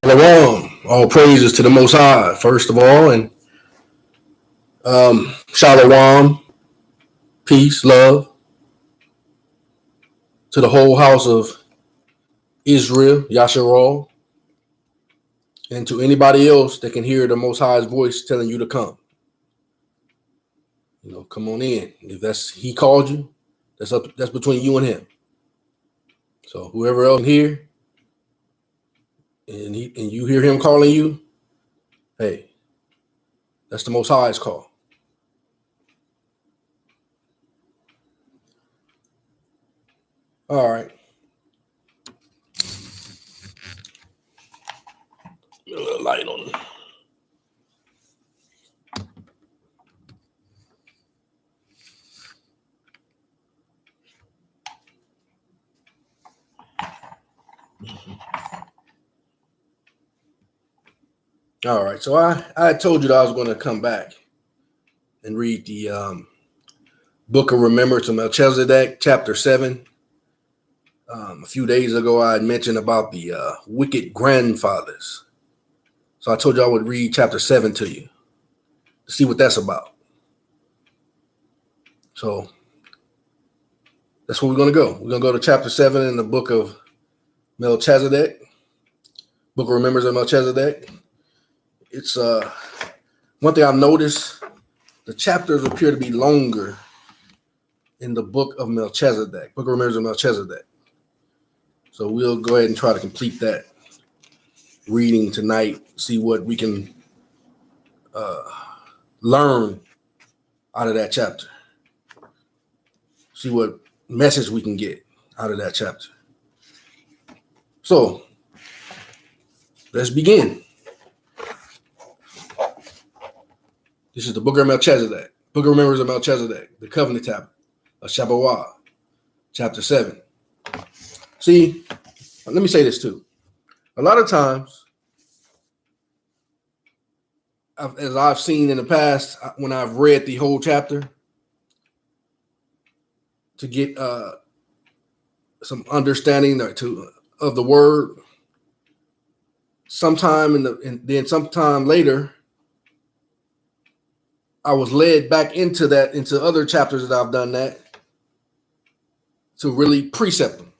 Shalom. All praises to the Most High, first of all, and shalom, peace, love to the whole house of Israel, Yasharal, and to anybody else that can hear the Most High's voice telling you to come. Come on in. If He called you, that's between you and Him. So whoever else here, and you hear Him calling you, hey, that's the Most High's call. All right. A little light on it. All right. So I told you that I was going to come back and read the book of Remembrance of Melchizedek, chapter 7. A few days ago, I had mentioned about the wicked grandfathers. So I told you I would read chapter 7 to you to see what that's about. So that's where we're going to go. We're going to go to chapter 7 in the book of Melchizedek, book of Remembrance of Melchizedek. It's one thing I've noticed, the chapters appear to be longer in the book of Melchizedek, book of Remembrance of Melchizedek. So we'll go ahead and try to complete that reading tonight, see what we can learn out of that chapter. See what message we can get out of that chapter. So let's begin. This is the book of Melchizedek, book of Remembrance of Melchizedek, the covenant tablet of Shabbat, chapter 7. See, let me say this too. A lot of times, as I've seen in the past, when I've read the whole chapter to get some understanding of the word, sometime and then sometime later, I was led back into other chapters that I've done that to really precept them.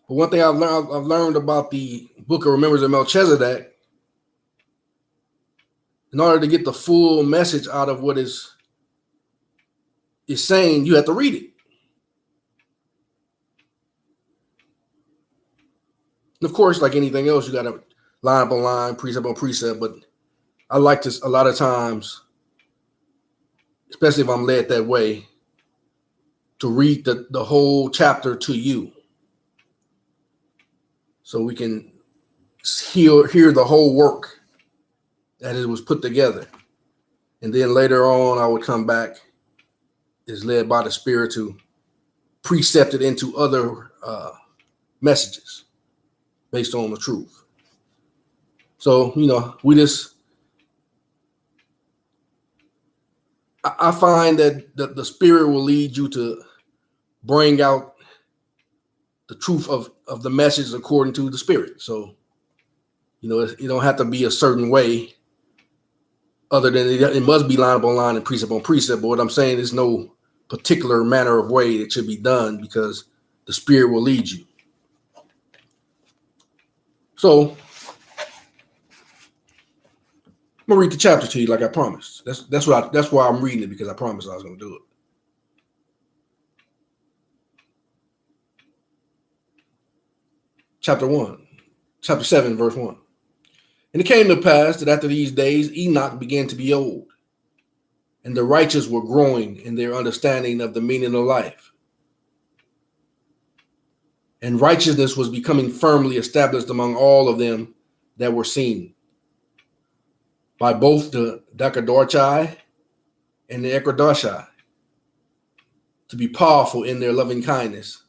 But one thing I've learned about the book of Remembrance of Melchizedek, in order to get the full message out of what is saying, you have to read it. And of course, like anything else, you got to line upon line, precept on precept. But I like to, a lot of times, especially if I'm led that way, to read the whole chapter to you, so we can hear the whole work that it was put together. And then later on, I would come back, is led by the Spirit, to precept it into other messages based on the truth. So, I find that the Spirit will lead you to bring out the truth of the message according to the Spirit. So, it don't have to be a certain way, other than it must be line upon line and precept on precept. But what I'm saying is no particular manner of way it should be done, because the Spirit will lead you. So I'm gonna read the chapter to you like I promised. That's why I'm reading it, because I promised I was gonna do it. Chapter 7, verse 1. And it came to pass that after these days, Enoch began to be old, and the righteous were growing in their understanding of the meaning of life. And righteousness was becoming firmly established among all of them that were seen, by both the Dakadorchai and the Ekradorchai, to be powerful in their loving kindness.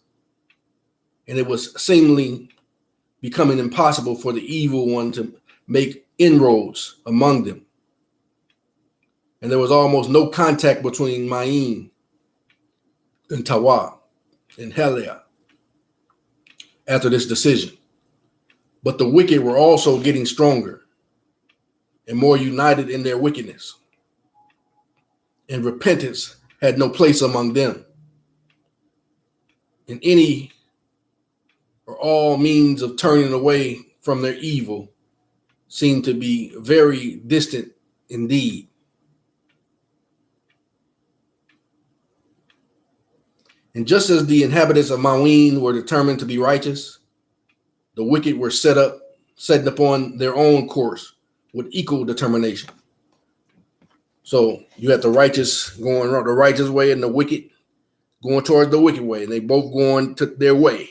And it was seemingly becoming impossible for the evil one to make inroads among them. And there was almost no contact between Maim and Tawa and Helia. after this decision. But the wicked were also getting stronger and more united in their wickedness, and repentance had no place among them. And any or all means of turning away from their evil seemed to be very distant indeed. And just as the inhabitants of Mahuya were determined to be righteous, the wicked were setting upon their own course with equal determination. So you have the righteous going the righteous way and the wicked going towards the wicked way, and they both going to their way.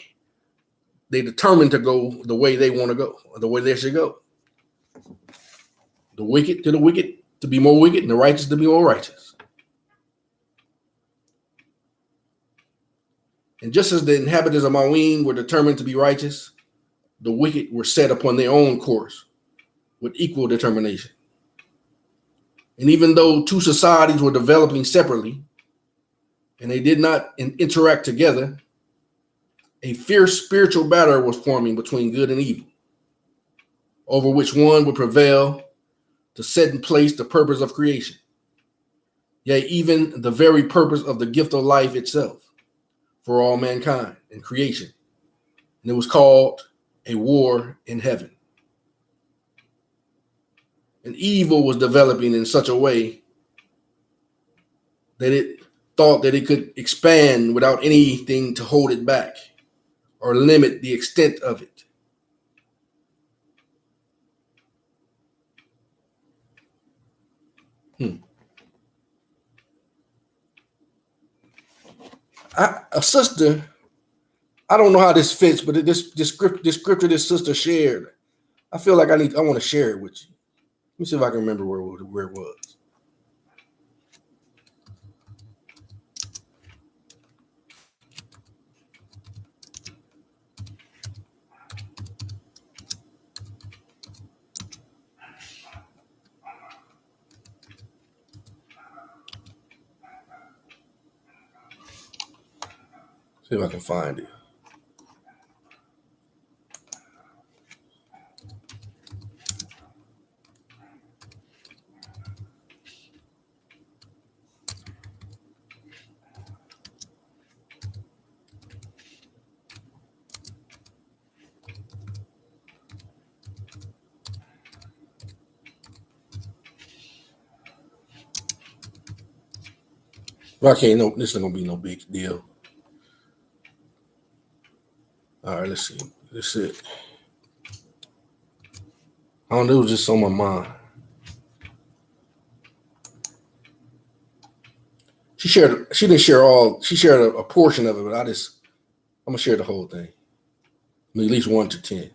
They determined to go the way they want to go, or the way they should go. The wicked to be more wicked, and the righteous to be more righteous. And just as the inhabitants of Mahuya were determined to be righteous, the wicked were set upon their own course with equal determination. And even though two societies were developing separately and they did not interact together, a fierce spiritual battle was forming between good and evil, over which one would prevail to set in place the purpose of creation, yea, even the very purpose of the gift of life itself for all mankind and creation. And it was called a war in heaven. And evil was developing in such a way that it thought that it could expand without anything to hold it back or limit the extent of it. A sister, I don't know how this fits, but this scripture this sister shared, I feel like I want to share it with you. Let me see if I can remember where it was. See if I can find it. Well, I can't. No, this isn't gonna be no big deal. All right, let's see. That's it. I don't know. It was just on my mind. She didn't share all. She shared a portion of it, but I'm gonna share the whole thing. At least 1 to 10.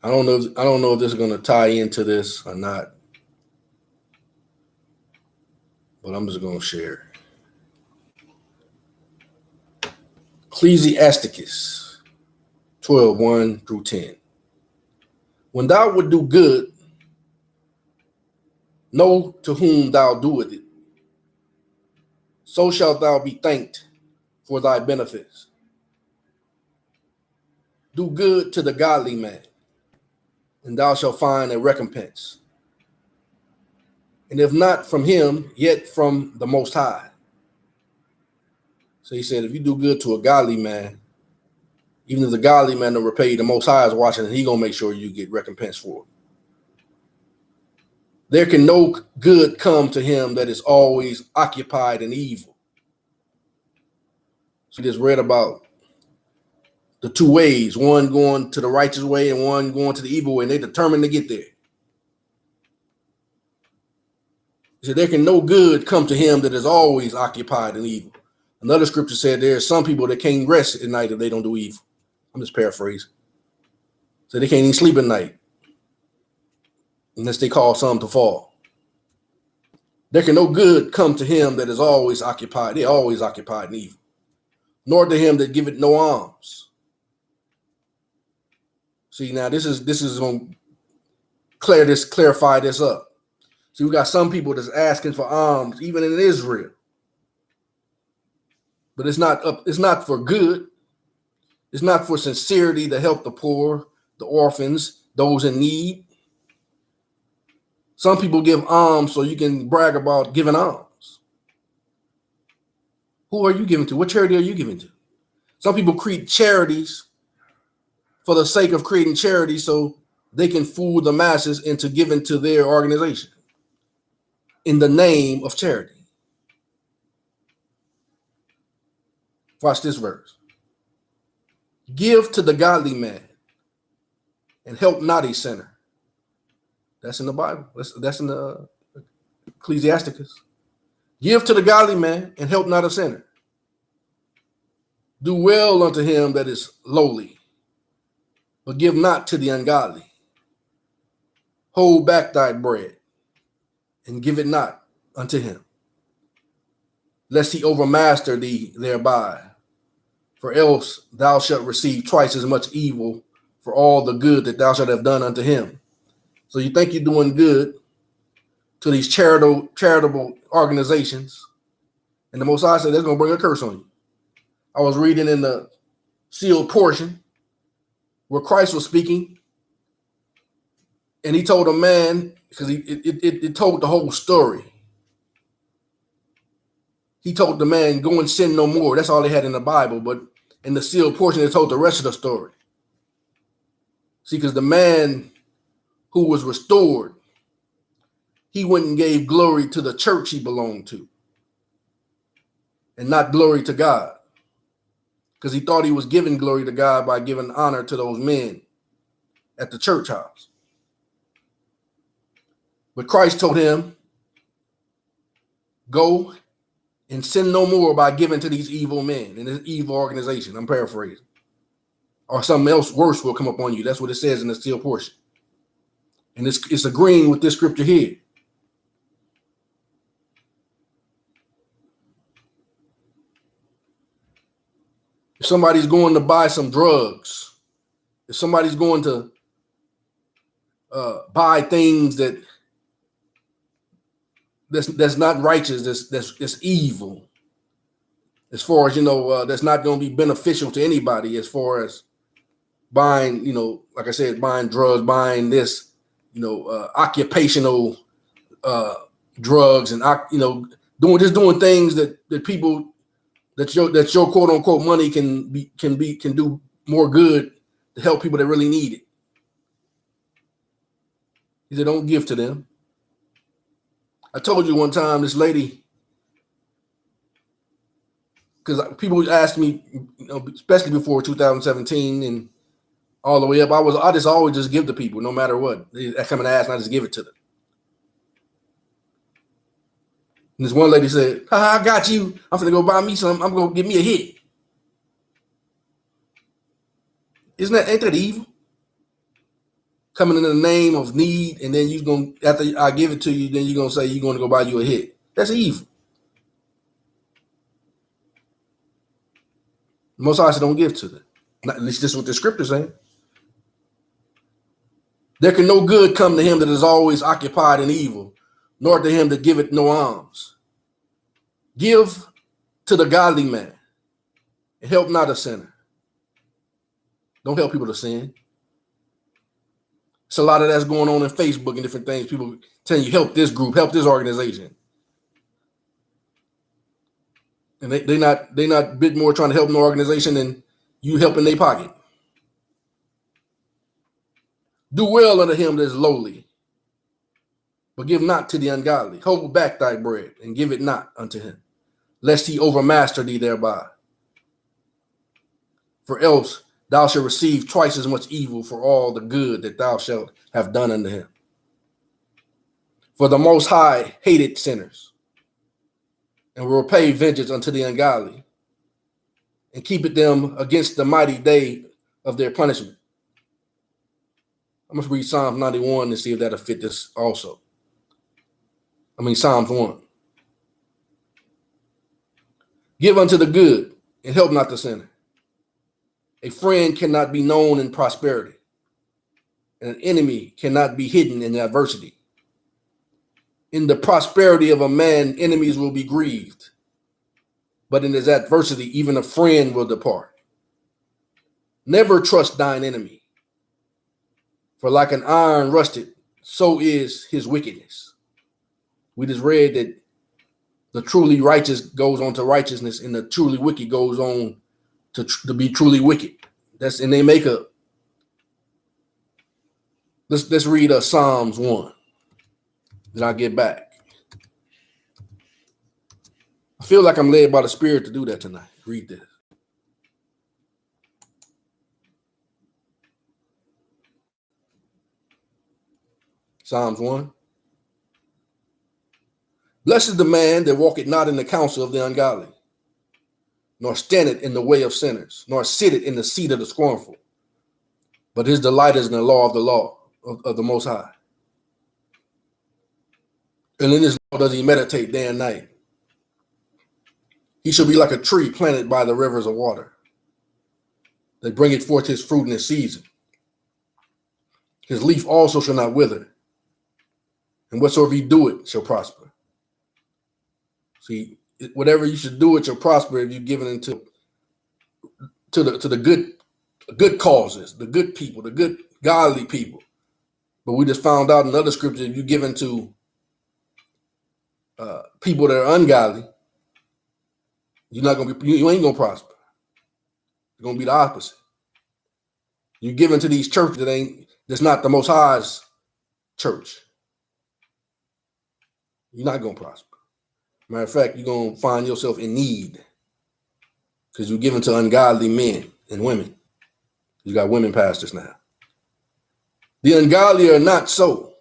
I don't know if this is gonna tie into this or not, but I'm just gonna share. Ecclesiasticus 12:1 through 10. When thou would do good, know to whom thou doest it. So shalt thou be thanked for thy benefits. Do good to the godly man, and thou shalt find a recompense. And if not from him, yet from the Most High. So he said, if you do good to a godly man, even if the godly man don't repay, the Most High is watching, and he gonna make sure you get recompense for it. There can no good come to him that is always occupied in evil. So we just read about the two ways, one going to the righteous way and one going to the evil way, and they're determined to get there. He said, there can no good come to him that is always occupied in evil. Another scripture said there are some people that can't rest at night if they don't do evil. I'm just paraphrasing. So they can't even sleep at night unless they cause some to fall. There can no good come to him that is always occupied. They're always occupied in evil. Nor to him that giveth no alms. See, now this is going to clarify this up. See, we got some people that's asking for alms, even in Israel. but it's not for good. It's not for sincerity to help the poor, the orphans, those in need. Some people give alms so you can brag about giving alms. Who are you giving to? What charity are you giving to? Some people create charities for the sake of creating charity so they can fool the masses into giving to their organization in the name of charity. Watch this verse. Give to the godly man and help not a sinner. That's in the Bible. That's in the Ecclesiasticus. Give to the godly man and help not a sinner. Do well unto him that is lowly, but give not to the ungodly. Hold back thy bread and give it not unto him, lest he overmaster thee thereby. For else thou shalt receive twice as much evil for all the good that thou shalt have done unto him. So you think you're doing good to these charitable organizations, and the Most High said that's going to bring a curse on you. I was reading in the sealed portion where Christ was speaking, and he told a man, because it told the whole story. He told the man, go and sin no more. That's all they had in the Bible, but in the sealed portion, it told the rest of the story. See, because the man who was restored, he went and gave glory to the church he belonged to and not glory to God, because he thought he was giving glory to God by giving honor to those men at the church house. But Christ told him, go and sin no more by giving to these evil men and this evil organization. I'm paraphrasing. Or something else worse will come upon you. That's what it says in the sealed portion. And it's agreeing with this scripture here. If somebody's going to buy some drugs, if somebody's going to buy things that's not righteous, that's evil, as far as, that's not going to be beneficial to anybody, as far as buying, like I said, buying drugs, buying this, occupational drugs, and doing things that people that your quote unquote money can do more good to help people that really need it. He said, don't give to them. I told you one time, this lady, because people asked me, especially before 2017 and all the way up, I just always just give to people no matter what. They come and ask, and I just give it to them. And this one lady said, I got you. I'm going to go buy me some. I'm going to give me a hit. Ain't that evil? Coming in the name of need, and then after I give it to you, then you're going to say you're going to go buy you a hit. That's evil. Most High don't give to them. At least this is what the scripture is saying. There can no good come to him that is always occupied in evil, nor to him that giveth no alms. Give to the godly man, and help not a sinner. Don't help people to sin. It's a lot of that's going on in Facebook and different things. People telling you, help this group, help this organization. And they're not a bit more trying to help an organization than you helping their pocket. Do well unto him that is lowly, but give not to the ungodly. Hold back thy bread and give it not unto him, lest he overmaster thee thereby. For else thou shalt receive twice as much evil for all the good that thou shalt have done unto him. For the Most High hated sinners, and will repay vengeance unto the ungodly, and keepeth them against the mighty day of their punishment. I'm going to read Psalms 91 and see if that'll fit this also. Psalms 1. Give unto the good and help not the sinner. A friend cannot be known in prosperity, and an enemy cannot be hidden in adversity. In the prosperity of a man, enemies will be grieved, but in his adversity, even a friend will depart. Never trust thine enemy, for like an iron rusted, so is his wickedness. We just read that the truly righteous goes on to righteousness, and the truly wicked goes on to be truly wicked. And they make a. Let's read Psalms 1. Then I'll get back. I feel like I'm led by the Spirit to do that tonight. Read this. Psalms 1. Blessed is the man that walketh not in the counsel of the ungodly, nor standeth in the way of sinners, nor sitteth in the seat of the scornful. But his delight is in the law of the Most High. And in his law does he meditate day and night. He shall be like a tree planted by the rivers of water, that bringeth forth his fruit in his season. His leaf also shall not wither, and whatsoever he doeth shall prosper. See, whatever you should do, it shall prosper if you give it into the good causes, the good people, the good godly people. But we just found out in other scriptures, if you give into people that are ungodly, you ain't gonna prosper. It's gonna be the opposite. You give into these churches that's not the Most High's church, you're not gonna prosper. Matter of fact, you're going to find yourself in need because you're given to ungodly men and women. You got women pastors now. The ungodly are not so,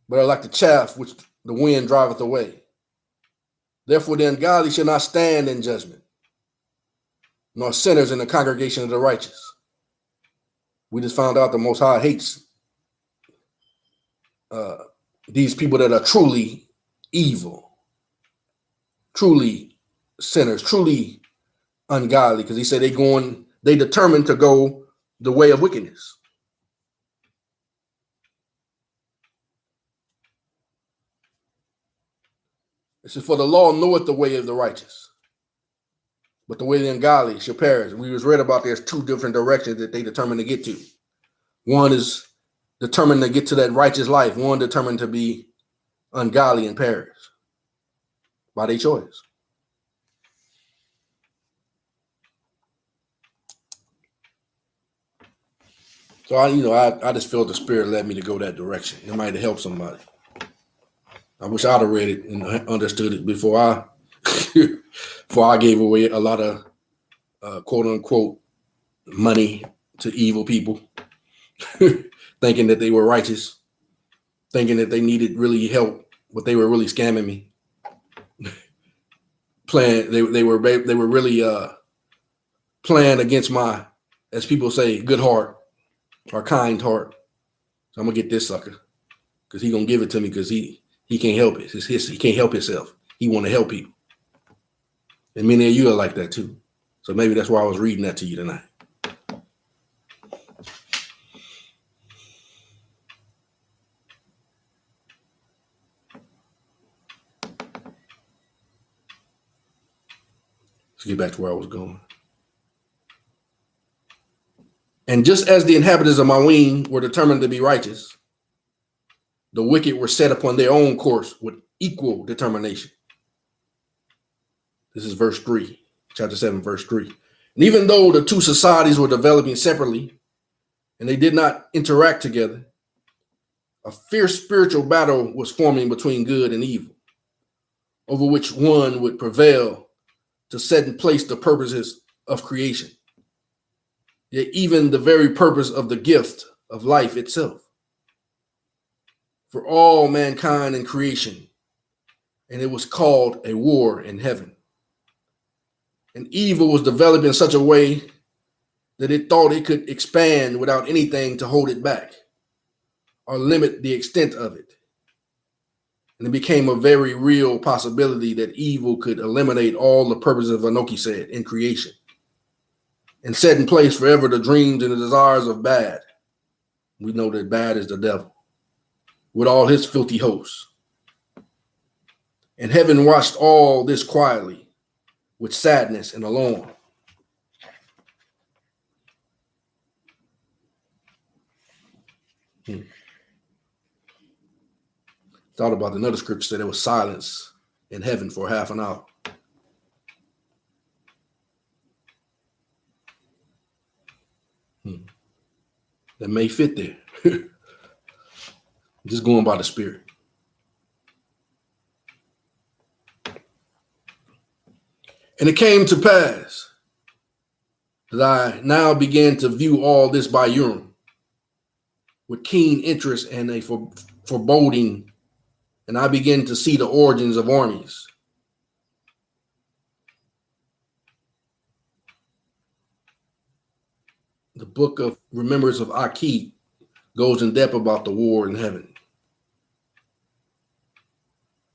but are like the chaff which the wind driveth away. Therefore, the ungodly shall not stand in judgment, nor sinners in the congregation of the righteous. We just found out the Most High hates these people that are truly evil, truly sinners, truly ungodly, because he said they determined to go the way of wickedness. It says, for the law knoweth the way of the righteous, but the way of the ungodly shall perish. We was read about there's two different directions that they determined to get to. One is determined to get to that righteous life. One determined to be ungodly and perish by their choice. So I just felt the Spirit led me to go that direction. It might have helped somebody. I wish I'd have read it and understood it before I gave away a lot of quote unquote money to evil people, thinking that they were righteous, thinking that they needed really help, but they were really scamming me. They were really playing against my, as people say, good heart or kind heart. So I'm gonna get this sucker because he's gonna give it to me because he can't help it. He can't help himself. He want to help people, and many of you are like that too. So maybe that's why I was reading that to you tonight. Let's get back to where I was going. And just as the inhabitants of Mahuya were determined to be righteous, the wicked were set upon their own course with equal determination. This is verse 3, chapter 7, verse 3. And even though the two societies were developing separately and they did not interact together, a fierce spiritual battle was forming between good and evil, over which one would prevail to set in place the purposes of creation, yet even the very purpose of the gift of life itself for all mankind and creation. And it was called a war in heaven. And evil was developed in such a way that it thought it could expand without anything to hold it back or limit the extent of it. And it became a very real possibility that evil could eliminate all the purposes of Melchizedek in creation and set in place forever the dreams and the desires of bad. We know that bad is the devil with all his filthy hosts. And heaven watched all this quietly with sadness and alarm. Thought about another scripture said there was silence in heaven for half an hour. That may fit there. Just going by the Spirit. And it came to pass that I now began to view all this by Urim with keen interest and a foreboding, and I began to see the origins of armies. The book of Remembrance of Aki goes in depth about the war in heaven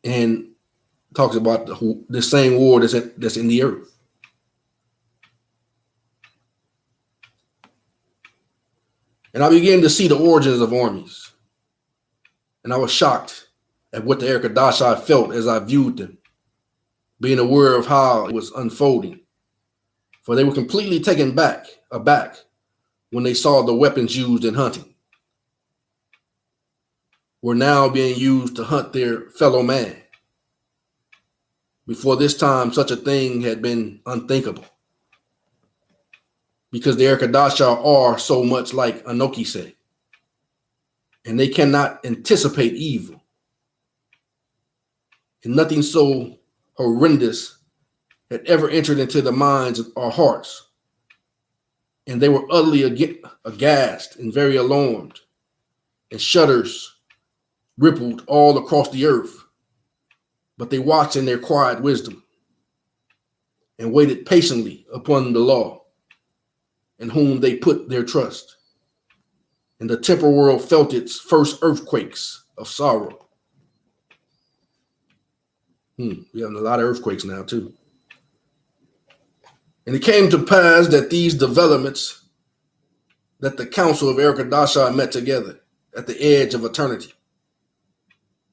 and talks about the same war that's in the earth. And I began to see the origins of armies. And I was shocked at what the Ecclesiasticus felt as I viewed them, being aware of how it was unfolding. For they were completely taken aback when they saw the weapons used in hunting were now being used to hunt their fellow man. Before this time, such a thing had been unthinkable, because the Ecclesiasticus are so much like Anokise, and they cannot anticipate evil. And nothing so horrendous had ever entered into the minds or hearts. And they were utterly aghast and very alarmed, and shudders rippled all across the earth. But they watched in their quiet wisdom and waited patiently upon the law, in whom they put their trust. And the temporal world felt its first earthquakes of sorrow. We have a lot of earthquakes now too. And it came to pass that these developments, that the council of Ecclesiasticus met together at the edge of eternity.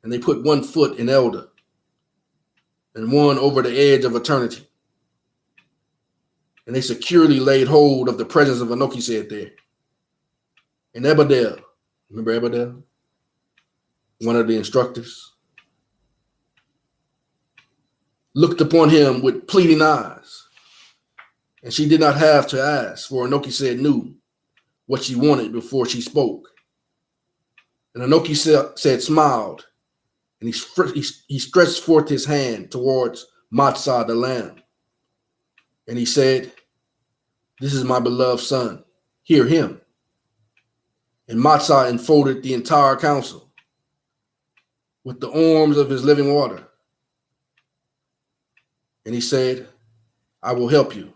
And they put one foot in elder and one over the edge of eternity. And they securely laid hold of the presence of Anokise there. And Ebedel, remember Ebedel? One of the instructors, looked upon him with pleading eyes. And she did not have to ask, for Anokise knew what she wanted before she spoke. And Anokise smiled, and he stretched forth his hand towards Matzah the lamb. And he said, "This is my beloved son, hear him." And Matzah enfolded the entire council with the arms of his living water. And he said, "I will help you.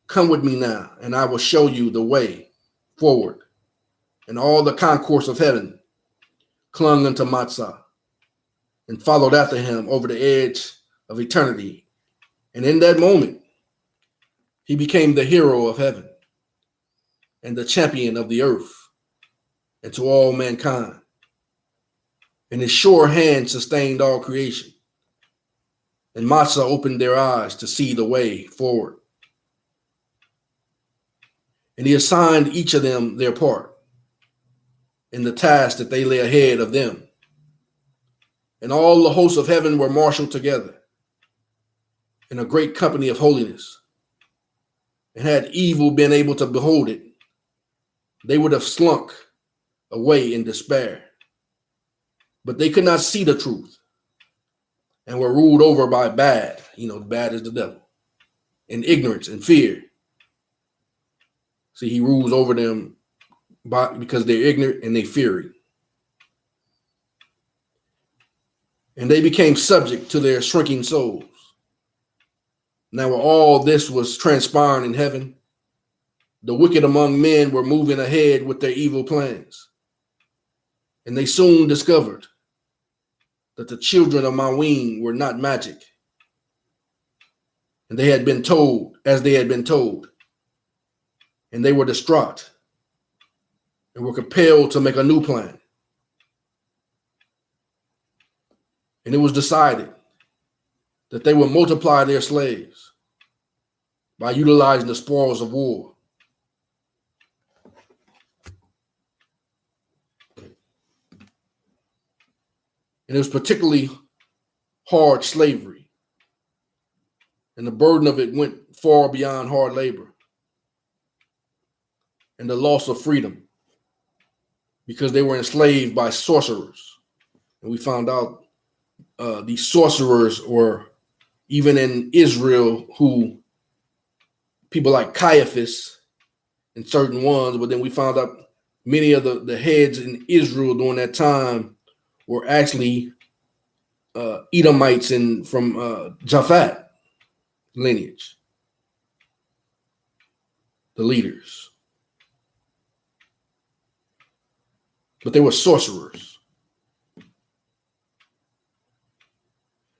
Come with me now, and I will show you the way forward." And all the concourse of heaven clung unto Matzah and followed after him over the edge of eternity. And in that moment, he became the hero of heaven and the champion of the earth and to all mankind. And his sure hand sustained all creation. And Matzah opened their eyes to see the way forward. And he assigned each of them their part in the task that they lay ahead of them. And all the hosts of heaven were marshaled together in a great company of holiness. And had evil been able to behold it, they would have slunk away in despair. But they could not see the truth and were ruled over by bad. Bad is the devil. And ignorance and fear. See, he rules over them because they're ignorant and they fear. And they became subject to their shrinking souls. Now, while all this was transpiring in heaven, the wicked among men were moving ahead with their evil plans. And they soon discovered that the children of Mahuya were not magic. And they had been told, as they had been told. And they were distraught and were compelled to make a new plan. And it was decided that they would multiply their slaves by utilizing the spoils of war. And it was particularly hard slavery. And the burden of it went far beyond hard labor and the loss of freedom, because they were enslaved by sorcerers. And we found out these sorcerers, or even in Israel, who people like Caiaphas and certain ones, but then we found out many of the heads in Israel during that time were actually Edomites and from Japhet lineage, the leaders. But they were sorcerers.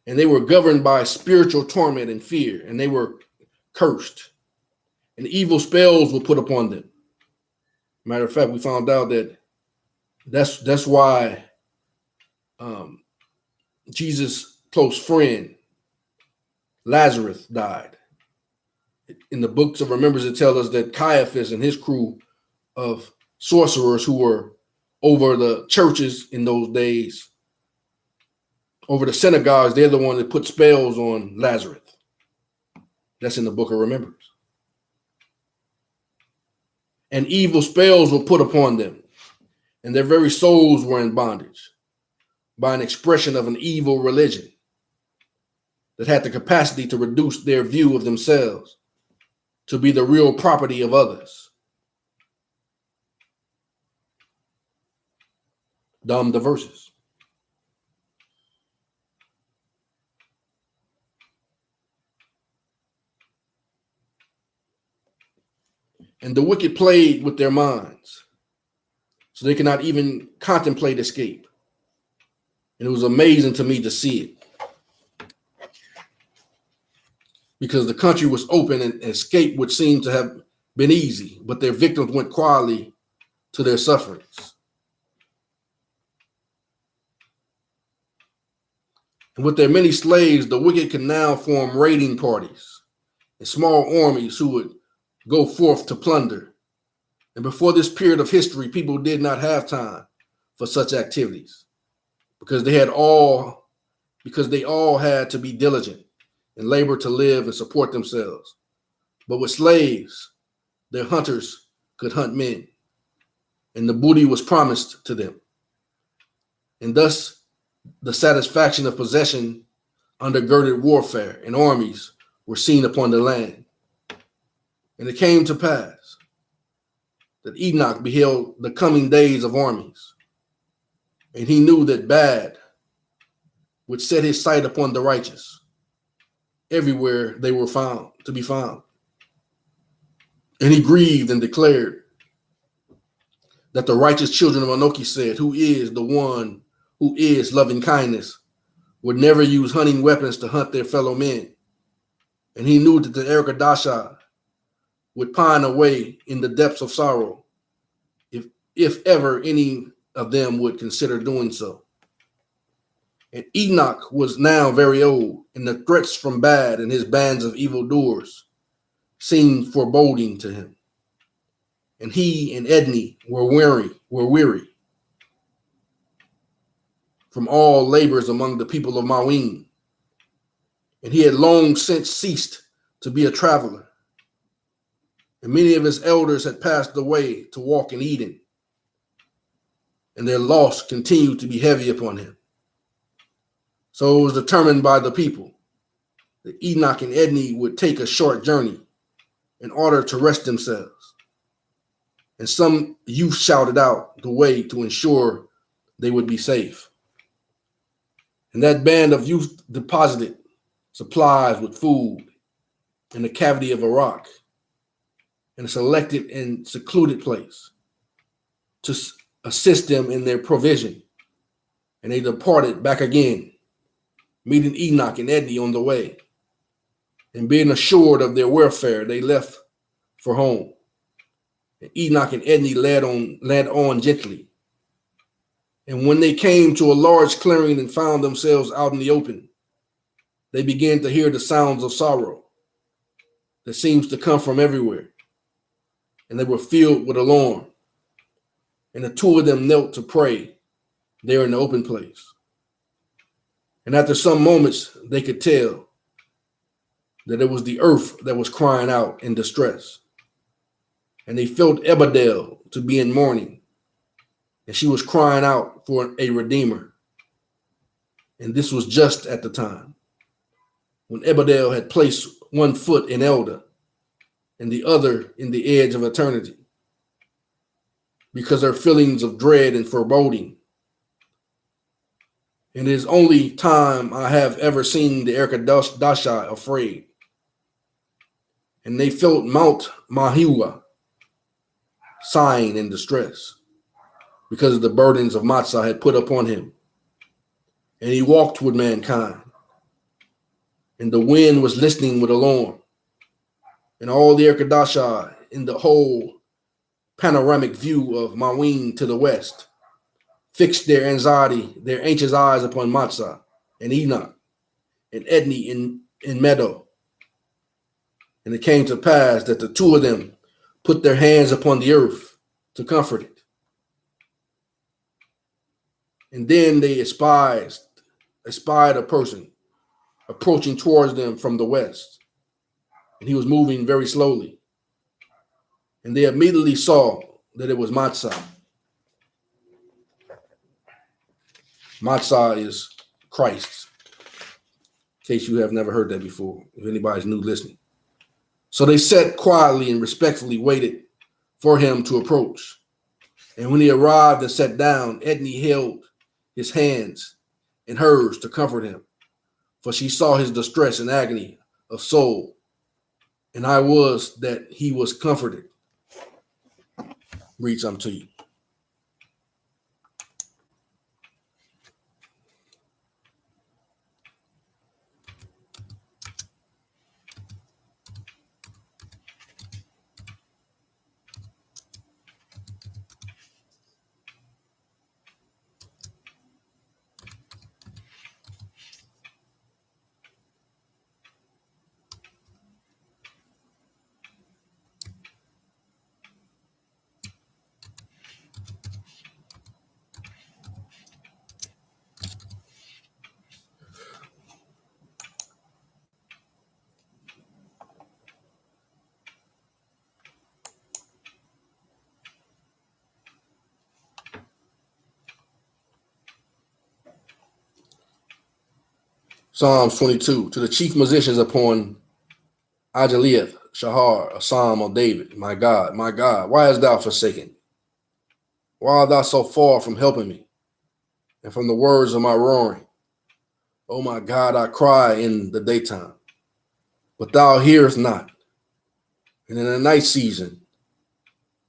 And they were governed by spiritual torment and fear, and they were cursed. And evil spells were put upon them. Matter of fact, we found out that that's why Jesus' close friend, Lazarus, died. In the books of Remembrance, it tells us that Caiaphas and his crew of sorcerers who were over the churches in those days, over the synagogues, they're the one that put spells on Lazarus. That's in the book of Remembrance. And evil spells were put upon them, and their very souls were in bondage by an expression of an evil religion that had the capacity to reduce their view of themselves to be the real property of others. Dumb the verses. And the wicked played with their minds, so they could not even contemplate escape. And it was amazing to me to see it, because the country was open and escape would seem to have been easy, but their victims went quietly to their sufferings. And with their many slaves, the wicked could now form raiding parties and small armies who would go forth to plunder. And before this period of history, people did not have time for such activities, because they all had to be diligent and labor to live and support themselves. But with slaves, their hunters could hunt men, and the booty was promised to them. And thus, the satisfaction of possession undergirded warfare, and armies were seen upon the land. And it came to pass that Enoch beheld the coming days of armies, and he knew that bad would set his sight upon the righteous everywhere they were found to be found. And he grieved and declared that the righteous children of Enoch said, "Who is the one who is loving kindness, would never use hunting weapons to hunt their fellow men." And he knew that the Ecclesiasticus would pine away in the depths of sorrow if ever any of them would consider doing so. And Enoch was now very old, and the threats from bad and his bands of evildoers seemed foreboding to him. And he and Edney were weary from all labors among the people of Mahuya. And he had long since ceased to be a traveler. And many of his elders had passed away to walk in Eden, and their loss continued to be heavy upon him. So it was determined by the people that Enoch and Edney would take a short journey in order to rest themselves. And some youth shouted out the way to ensure they would be safe. And that band of youth deposited supplies with food in the cavity of a rock, in a selected and secluded place, to assist them in their provision. And they departed back again, meeting Enoch and Edney on the way. And being assured of their welfare, they left for home. And Enoch and Edney led on gently. And when they came to a large clearing and found themselves out in the open, they began to hear the sounds of sorrow that seems to come from everywhere. And they were filled with alarm. And the two of them knelt to pray there in the open place. And after some moments, they could tell that it was the earth that was crying out in distress. And they felt Ebedel to be in mourning, and she was crying out for a redeemer. And this was just at the time when Ebedel had placed one foot in Elder and the other in the edge of eternity, because her feelings of dread and foreboding. And it is only time I have ever seen the Ecclesiasticus afraid. And they felt Mount Mahuya sighing in distress because of the burdens of Matzah had put upon him. And he walked with mankind. And the wind was listening with alarm. And all the Ecclesiasticus in the whole panoramic view of Mahuya to the west fixed their anxious eyes upon Matzah and Enoch and Edney in Meadow. And it came to pass that the two of them put their hands upon the earth to comfort it. And then they espied a person approaching towards them from the west. And he was moving very slowly. And they immediately saw that it was Matzah. Matzah is Christ, in case you have never heard that before, if anybody's new listening. So they sat quietly and respectfully waited for him to approach. And when he arrived and sat down, Edney held his hands in hers to comfort him, for she saw his distress and agony of soul. And I was that he was comforted. Read something to you. Psalms 22, to the chief musicians upon Ajalieth, Shahar, a psalm of David. My God, why hast thou forsaken? Why art thou so far from helping me and from the words of my roaring? Oh my God, I cry in the daytime, but thou hearest not, and in the night season,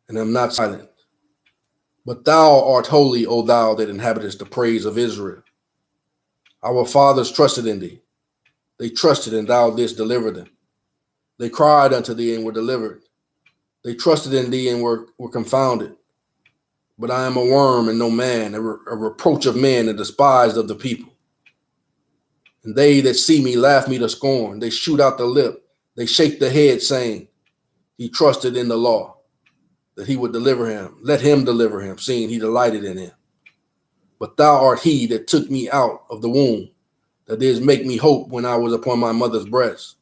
and am not silent. But thou art holy, O thou that inhabitest the praise of Israel. Our fathers trusted in thee. They trusted, and thou didst deliver them. They cried unto thee and were delivered. They trusted in thee and were confounded. But I am a worm and no man, a reproach of men and despised of the people. And they that see me laugh me to scorn. They shoot out the lip. They shake the head, saying, he trusted in the law, that he would deliver him. Let him deliver him, seeing he delighted in him. But thou art he that took me out of the womb, that didst make me hope when I was upon my mother's breast.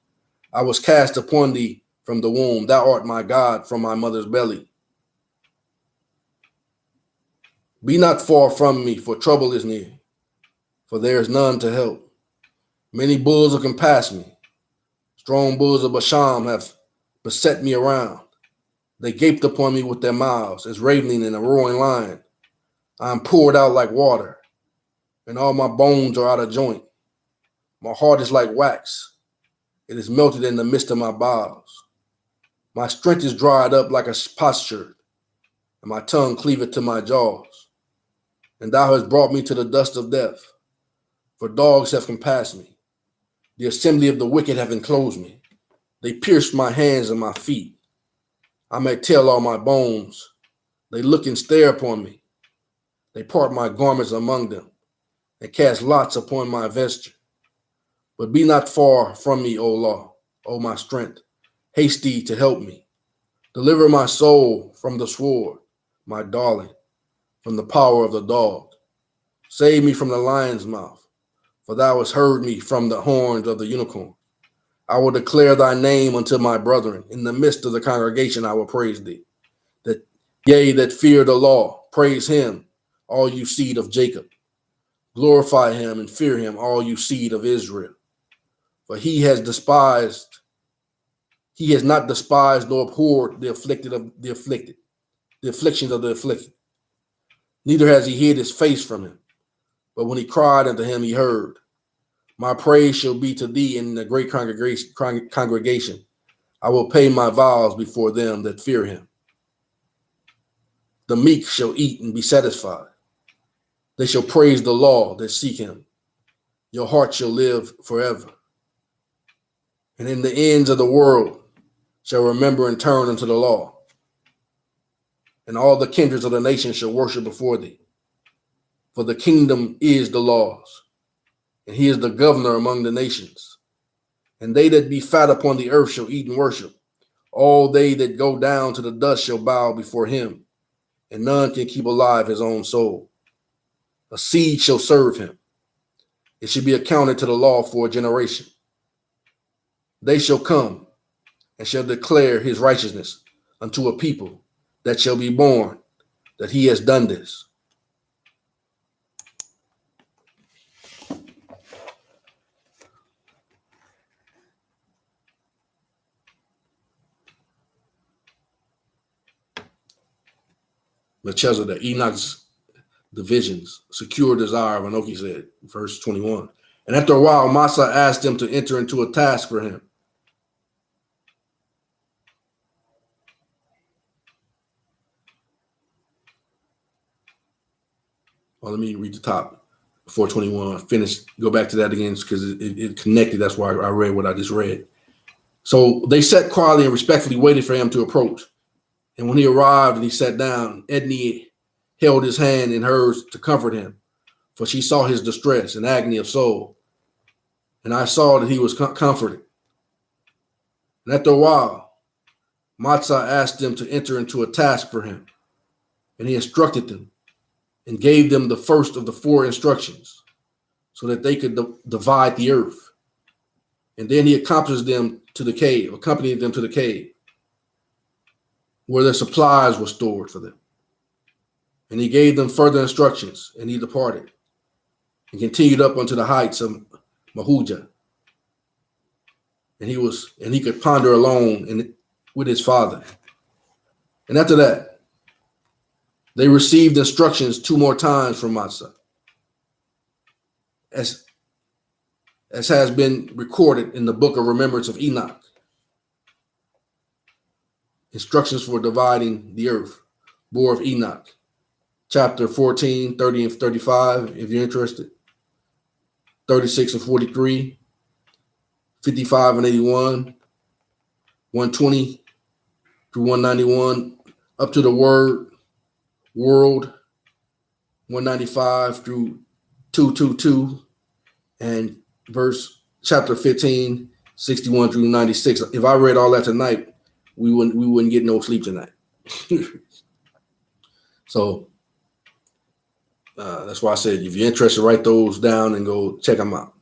I was cast upon thee from the womb. Thou art my God from my mother's belly. Be not far from me, for trouble is near, for there is none to help. Many bulls have compassed me. Strong bulls of Bashan have beset me around. They gaped upon me with their mouths, as ravening and a roaring lion. I am poured out like water, and all my bones are out of joint. My heart is like wax. It is melted in the midst of my bowels. My strength is dried up like a potsherd, and my tongue cleaveth to my jaws. And thou hast brought me to the dust of death, for dogs have compassed me. The assembly of the wicked have enclosed me. They pierced my hands and my feet. I may tell all my bones. They look and stare upon me. They part my garments among them, and cast lots upon my vesture. But be not far from me, O law, O my strength. Haste thee to help me. Deliver my soul from the sword, my darling, from the power of the dog. Save me from the lion's mouth, for thou hast heard me from the horns of the unicorn. I will declare thy name unto my brethren. In the midst of the congregation I will praise thee. That yea, that fear the law, praise him, all you seed of Jacob. Glorify him and fear him, all you seed of Israel. For he has not despised nor abhorred the afflictions of the afflicted. Neither has he hid his face from him. But when he cried unto him, he heard. My praise shall be to thee in the great congregation. I will pay my vows before them that fear him. The meek shall eat and be satisfied. They shall praise the law that seek him. Your heart shall live forever. And in the ends of the world shall remember and turn unto the law. And all the kindreds of the nations shall worship before thee. For the kingdom is the Lord's, and he is the governor among the nations. And they that be fat upon the earth shall eat and worship. All they that go down to the dust shall bow before him, and none can keep alive his own soul. A seed shall serve him. It shall be accounted to the law for a generation. They shall come and shall declare his righteousness unto a people that shall be born, that he has done this. Melchizedek, Enoch's divisions, secure desire, Anoki said, verse 21. And after a while, Massa asked him to enter into a task for him. Well, let me read the top, 421. Finish, go back to that again because it connected. That's why I read what I just read. So they sat quietly and respectfully waited for him to approach. And when he arrived and he sat down, Edney held his hand in hers to comfort him, for she saw his distress and agony of soul. And I saw that he was comforted. And after a while, Matzah asked them to enter into a task for him. And he instructed them and gave them the first of the 4 instructions so that they could divide the earth. And then he accompanied them to the cave where their supplies were stored for them. And he gave them further instructions, and he departed and continued up unto the heights of Mahuya. And he could ponder alone with his father. And after that, they received instructions 2 more times from Matzah, as has been recorded in the book of Remembrance of Enoch. Instructions for dividing the earth, Boar of Enoch, chapter 14, 30 and 35, if you're interested, 36 and 43, 55 and 81, 120 through 191, up to the world, 195 through 222, and chapter 15, 61 through 96. If I read all that tonight, we wouldn't get no sleep tonight. So that's why I said, if you're interested, write those down and go check them out.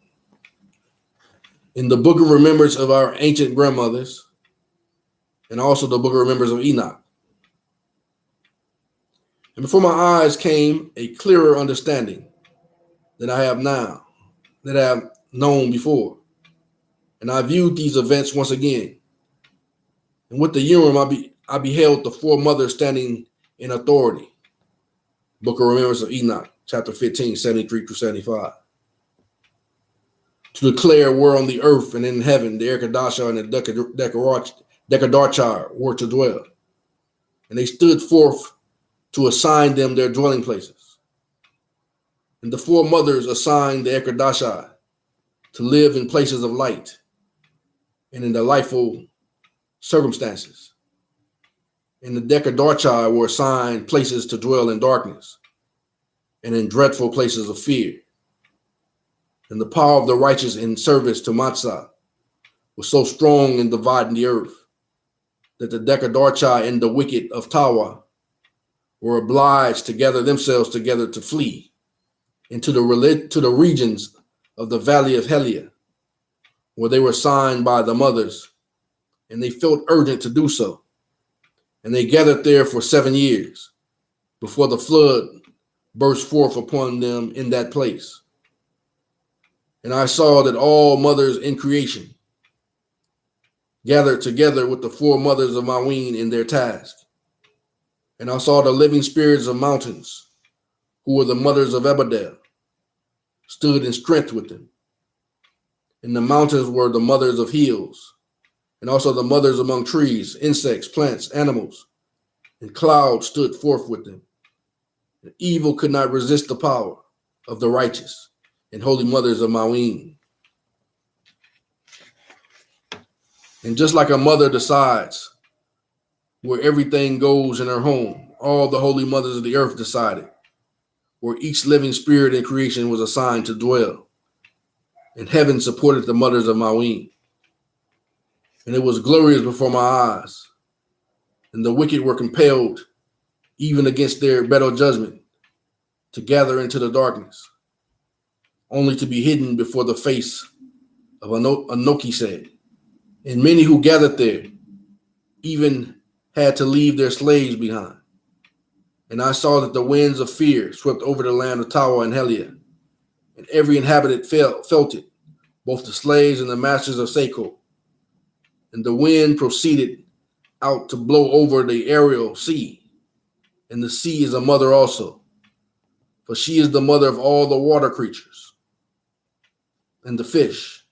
In the book of remembrance of our ancient grandmothers, and also the book of remembrance of Enoch. And before my eyes came a clearer understanding than I have now, that I have known before. And I viewed these events once again. And with the Urim, I beheld the 4 mothers standing in authority. Book of Remembrance of Enoch, chapter 15, 73 through 75. To declare where on the earth and in heaven the Erkadasha and the Dekadarchar were to dwell. And they stood forth to assign them their dwelling places. And the 4 mothers assigned the Erkadasha to live in places of light and in delightful circumstances. And the Dekadarchai were assigned places to dwell in darkness and in dreadful places of fear. And the power of the righteous in service to Matzah was so strong in dividing the earth that the Decadarchi and the wicked of Tawa were obliged to gather themselves together to flee into the regions of the valley of Helia, where they were assigned by the mothers, and they felt urgent to do so. And they gathered there for 7 years before the flood burst forth upon them in that place. And I saw that all mothers in creation gathered together with the 4 mothers of Mawin in their task. And I saw the living spirits of mountains, who were the mothers of Ebedel, stood in strength with them. And the mountains were the mothers of hills, and also the mothers among trees, insects, plants, animals, and clouds stood forth with them. And evil could not resist the power of the righteous and holy mothers of Mawin. And just like a mother decides where everything goes in her home, all the holy mothers of the earth decided where each living spirit in creation was assigned to dwell. And heaven supported the mothers of Mawin. And it was glorious before my eyes. And the wicked were compelled, even against their better judgment, to gather into the darkness, only to be hidden before the face of Anoki. And many who gathered there even had to leave their slaves behind. And I saw that the winds of fear swept over the land of Tawa and Helia, and every inhabitant felt it, both the slaves and the masters of Seiko. And the wind proceeded out to blow over the aerial sea, and the sea is a mother also, for she is the mother of all the water creatures and the fish,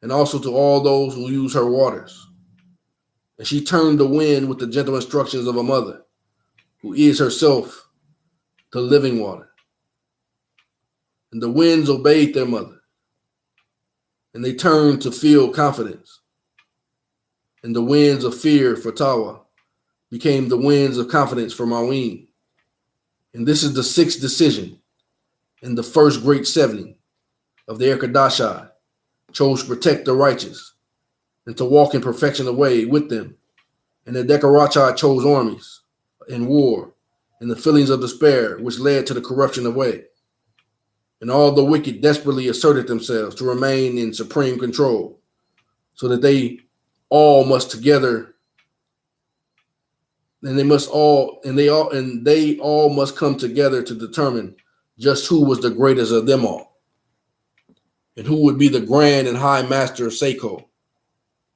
and also to all those who use her waters. And she turned the wind with the gentle instructions of a mother, who is herself the living water. And the winds obeyed their mother, and they turned to feel confidence. And the winds of fear for Tawa became the winds of confidence for Mawin. And this is the 6th decision in the first great 70 of the Erkadashai, chose to protect the righteous and to walk in perfection away with them. And the Dekarachai chose armies and war and the feelings of despair, which led to the corruption of way. And all the wicked desperately asserted themselves to remain in supreme control, so that they all must together, and they all must come together to determine just who was the greatest of them all, and who would be the grand and high master of Seiko.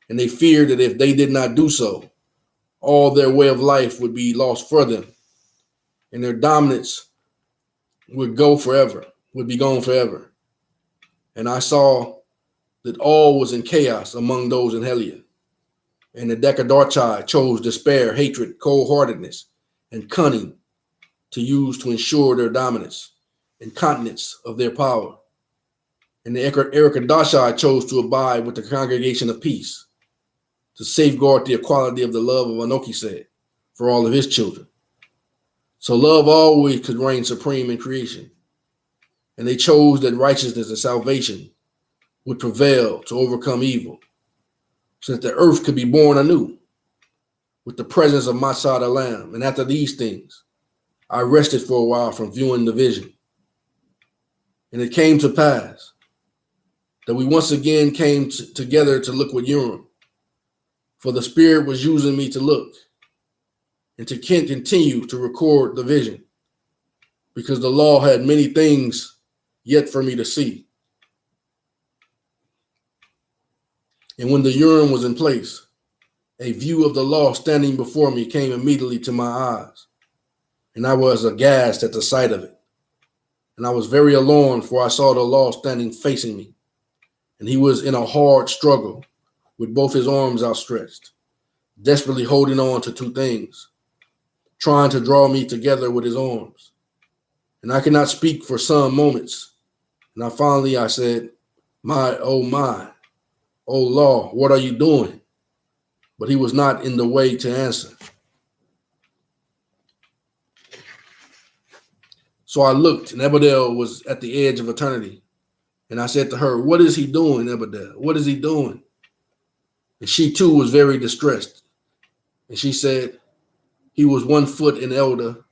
And they feared that if they did not do so, all their way of life would be lost for them, and their dominance would be gone forever. And I saw that all was in chaos among those in Helia. And the Decadarchi chose despair, hatred, cold-heartedness, and cunning to use to ensure their dominance and continence of their power. And the Erkadashai chose to abide with the congregation of peace, to safeguard the equality of the love of Anoki said for all of his children. So love always could reign supreme in creation. And they chose that righteousness and salvation would prevail to overcome evil, so that the earth could be born anew with the presence of Matzah the Lamb. And after these things, I rested for a while from viewing the vision. And it came to pass that we once again came together to look with Urim, for the Spirit was using me to look and to continue to record the vision, because the law had many things yet for me to see. And when the Urim was in place, a view of the law standing before me came immediately to my eyes, and I was aghast at the sight of it. And I was very alarmed, for I saw the law standing facing me, and he was in a hard struggle with both his arms outstretched, desperately holding on to 2 things, trying to draw me together with his arms. And I could not speak for some moments. And I said, my, oh law, what are you doing? But he was not in the way to answer. So I looked, and Ebedel was at the edge of eternity. And I said to her, "What is he doing, Ebedel? What is he doing?" And she too was very distressed. And she said, "He was 1 foot in elder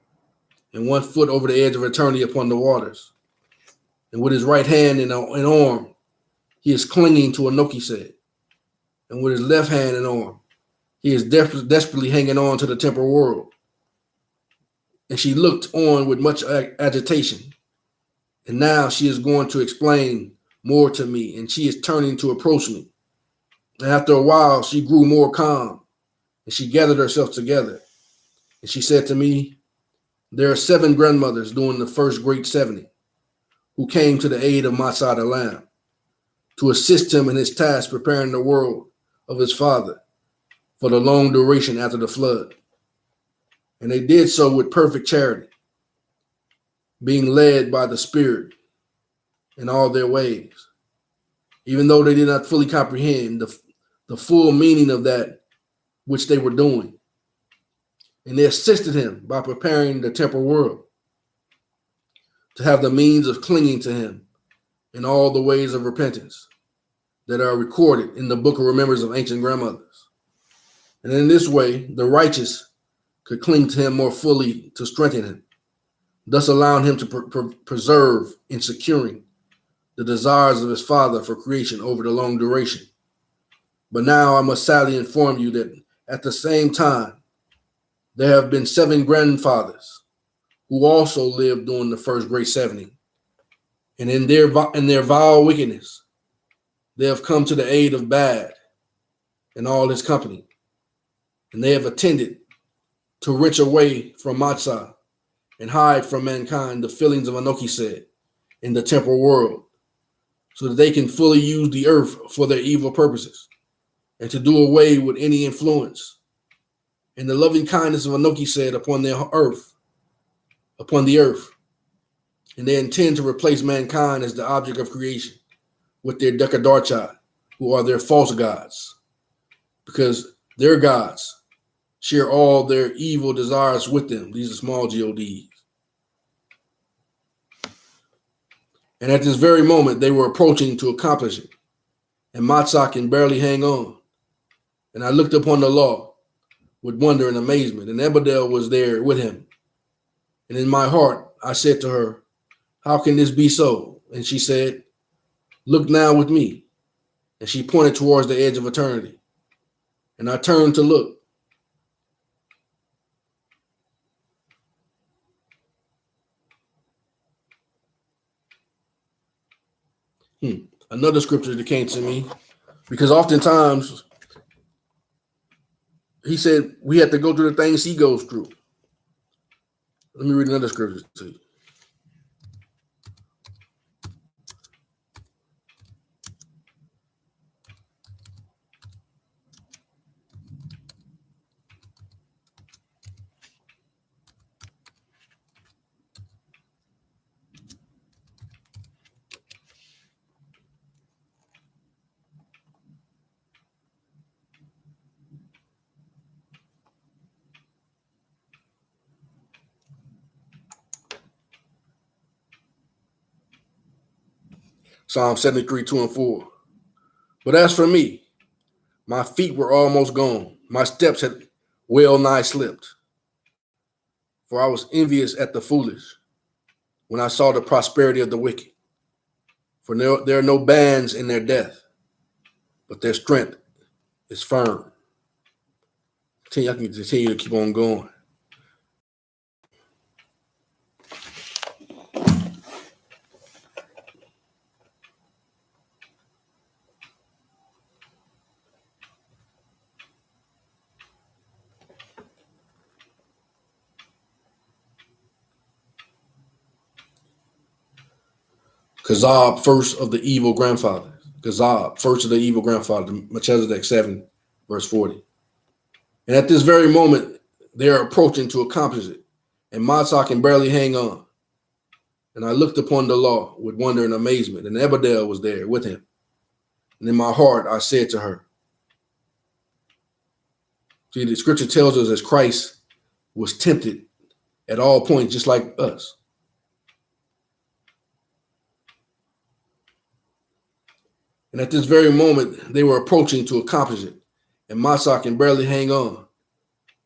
and 1 foot over the edge of eternity upon the waters. And with his right hand and arm, he is clinging to a Melchizedek. And with his left hand and arm, he is desperately hanging on to the temporal world." And she looked on with much agitation. And now she is going to explain more to me, and she is turning to approach me. And after a while, she grew more calm, and she gathered herself together. And she said to me, "There are 7 grandmothers during the first great 70 who came to the aid of Matzah the Lamb to assist him in his task preparing the world of his father for the long duration after the flood. And they did so with perfect charity, being led by the Spirit in all their ways, even though they did not fully comprehend the full meaning of that which they were doing. And they assisted him by preparing the temporal world to have the means of clinging to him in all the ways of repentance that are recorded in the book of Remembrance of ancient grandmothers. And in this way, the righteous could cling to him more fully to strengthen him, thus allowing him to preserve and securing the desires of his father for creation over the long duration. But now I must sadly inform you that at the same time, there have been 7 grandfathers who also lived during the first great 70. And in their vile wickedness, they have come to the aid of bad and all his company. And they have attended to wrench away from Matzah and hide from mankind the feelings of Melchizedek in the temporal world, so that they can fully use the earth for their evil purposes and to do away with any influence and the loving kindness of Melchizedek upon the earth. And they intend to replace mankind as the object of creation with their Dekadarchai, who are their false gods, because their gods share all their evil desires with them. These are small gods. And at this very moment, they were approaching to accomplish it. And Matzah can barely hang on. And I looked upon the law with wonder and amazement. And Ebedel was there with him. And in my heart, I said to her, "How can this be so?" And she said, "Look now with me." And she pointed towards the edge of eternity. And I turned to look. Another scripture that came to me, because oftentimes he said we have to go through the things he goes through. Let me read another scripture to you. Psalm 73, 2 and 4. But as for me, my feet were almost gone. My steps had well nigh slipped. For I was envious at the foolish when I saw the prosperity of the wicked. For there are no bands in their death, but their strength is firm. I can continue to keep on going. Kazab, first of the evil grandfather. Kazab, first of the evil grandfather, Melchizedek 7, verse 40. And at this very moment, they are approaching to accomplish it. And Matzah can barely hang on. And I looked upon the law with wonder and amazement. And Ebedel was there with him. And in my heart, I said to her, see, the scripture tells us as Christ was tempted at all points, just like us. And at this very moment, they were approaching to accomplish it. And Masa can barely hang on.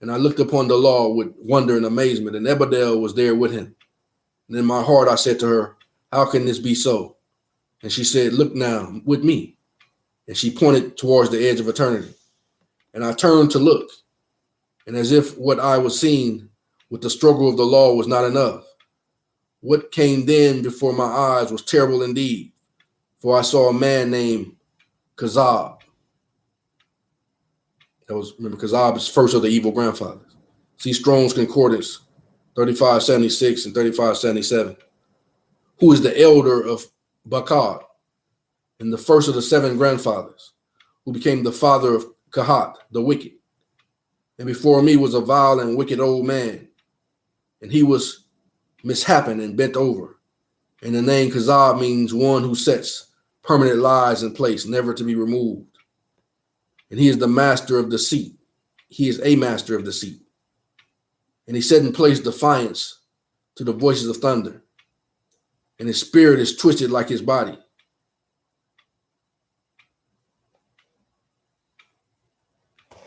And I looked upon the law with wonder and amazement, and Ebedel was there with him. And in my heart, I said to her, how can this be so? And she said, look now with me. And she pointed towards the edge of eternity. And I turned to look. And as if what I was seeing with the struggle of the law was not enough, what came then before my eyes was terrible indeed. For I saw a man named Kazab. Remember, Kazab is first of the evil grandfathers. See Strong's Concordance 3576 and 3577. Who is the elder of Bakar and the first of the 7 grandfathers, who became the father of Kahat, the wicked. And before me was a vile and wicked old man, and he was mishappen and bent over. And the name Kazab means one who sets permanent lies in place, never to be removed. And he is the master of deceit. He is a master of deceit. And he set in place defiance to the voices of thunder. And his spirit is twisted like his body.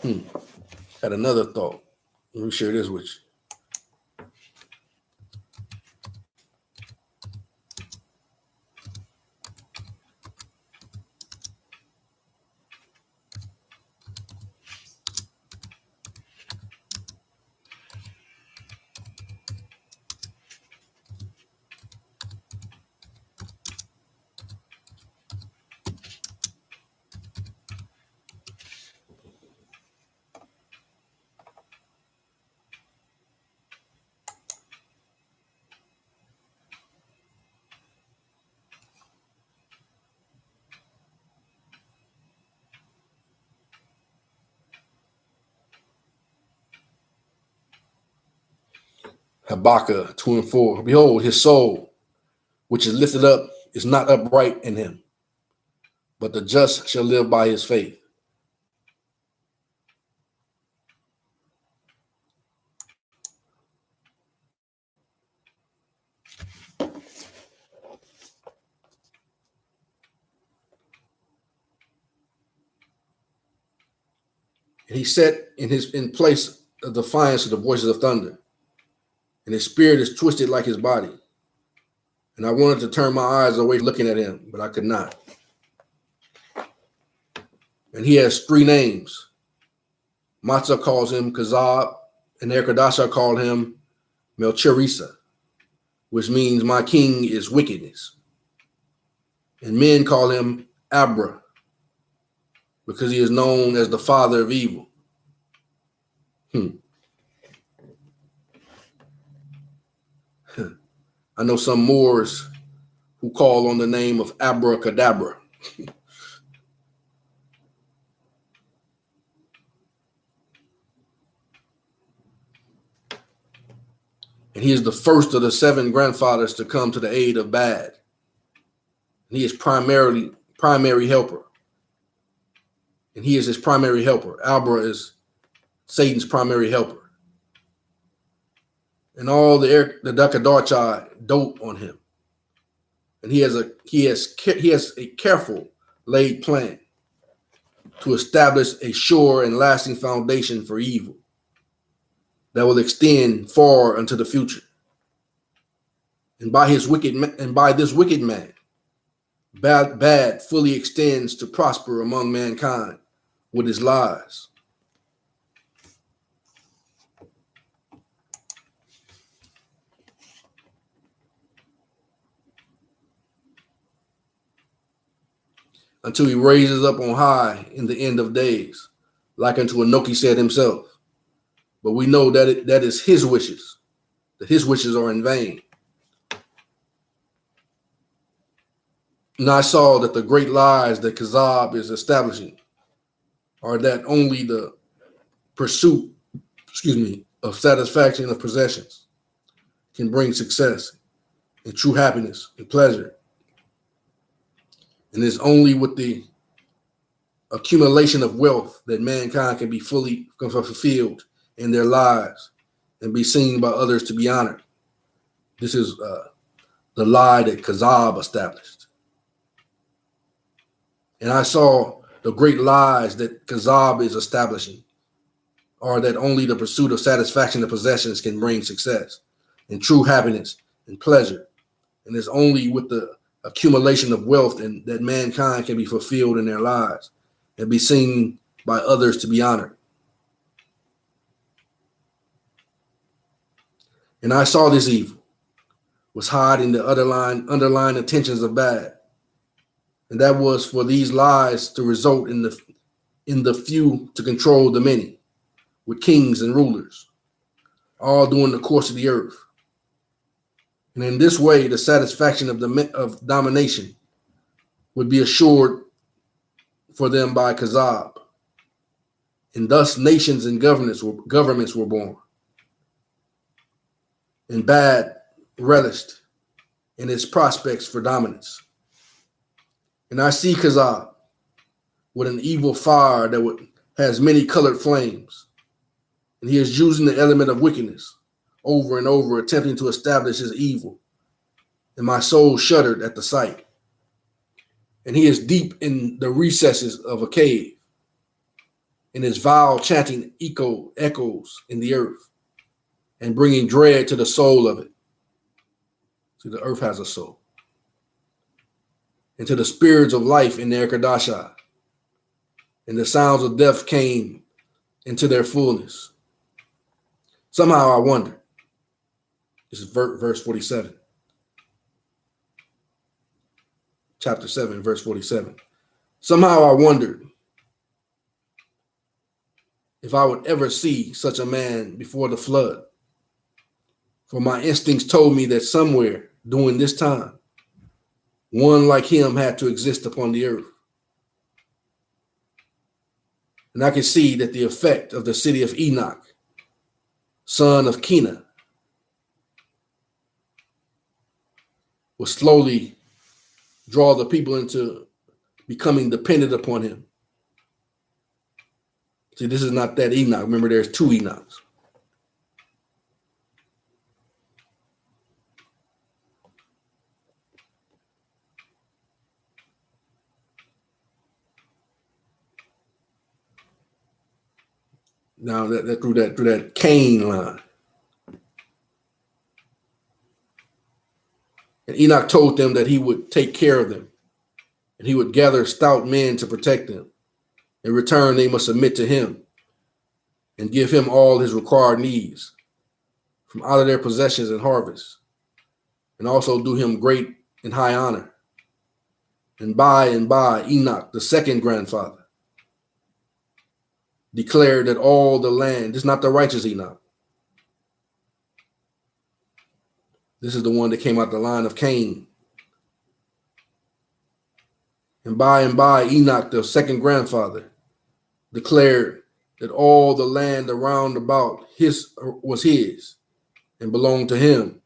Had another thought. Let me share this with you. Habakkuk 2 and 4. Behold, his soul, which is lifted up, is not upright in him, but the just shall live by his faith. And he set in place of defiance of the voices of thunder, and his spirit is twisted like his body. And I wanted to turn my eyes away looking at him, but I could not. And he has 3 names. Matzah calls him Kazab, and Erkadasha called him Melchizedek, which means my king is wickedness. And men call him Abra, because he is known as the father of evil. I know some Moors who call on the name of Abracadabra. And he is the first of the 7 grandfathers to come to the aid of bad. And he is primary helper. And he is his primary helper. Abra is Satan's primary helper. And all the Dakadarchai dote on him. And he has a careful laid plan to establish a sure and lasting foundation for evil that will extend far into the future. And by this wicked man, bad fully extends to prosper among mankind with his lies. Until he raises up on high in the end of days, like unto Enoch said himself. But we know that that is his wishes, that his wishes are in vain. And I saw that the great lies that Kazab is establishing are that only the pursuit, of satisfaction of possessions can bring success and true happiness and pleasure. And it's only with the accumulation of wealth that mankind can be fully fulfilled in their lives and be seen by others to be honored. This is the lie that Kazab established. And I saw the great lies that Kazab is establishing, are that only the pursuit of satisfaction and possessions can bring success and true happiness and pleasure. And it's only with the accumulation of wealth and that mankind can be fulfilled in their lives and be seen by others to be honored. And I saw this evil was hiding the underlying intentions of bad. And that was for these lies to result in the few to control the many, with kings and rulers, all during the course of the earth. And in this way, the satisfaction of domination would be assured for them by Kazab. And thus nations and governments were born. And bad relished in its prospects for dominance. And I see Kazab with an evil fire that has many colored flames. And he is using the element of wickedness over and over, attempting to establish his evil. And my soul shuddered at the sight. And he is deep in the recesses of a cave. And his vile chanting echoes in the earth and bringing dread to the soul of it. See, the earth has a soul. And to the spirits of life in their Kadasha. And the sounds of death came into their fullness. Somehow I wonder. This is verse 47. Chapter 7, verse 47. Somehow I wondered if I would ever see such a man before the flood. For my instincts told me that somewhere during this time, one like him had to exist upon the earth. And I could see that the effect of the city of Enoch, son of Kena, would slowly draw the people into becoming dependent upon him. See, this is not that Enoch. Remember, there's two Enochs. Now that through that Cain line. And Enoch told them that he would take care of them, and he would gather stout men to protect them. In return, they must submit to him and give him all his required needs from out of their possessions and harvests, and also do him great and high honor. And by Enoch, the second grandfather, declared that all the land, this is not the righteous Enoch. This is the one that came out the line of Cain. And by Enoch, the second grandfather, declared that all the land around about was his and belonged to him.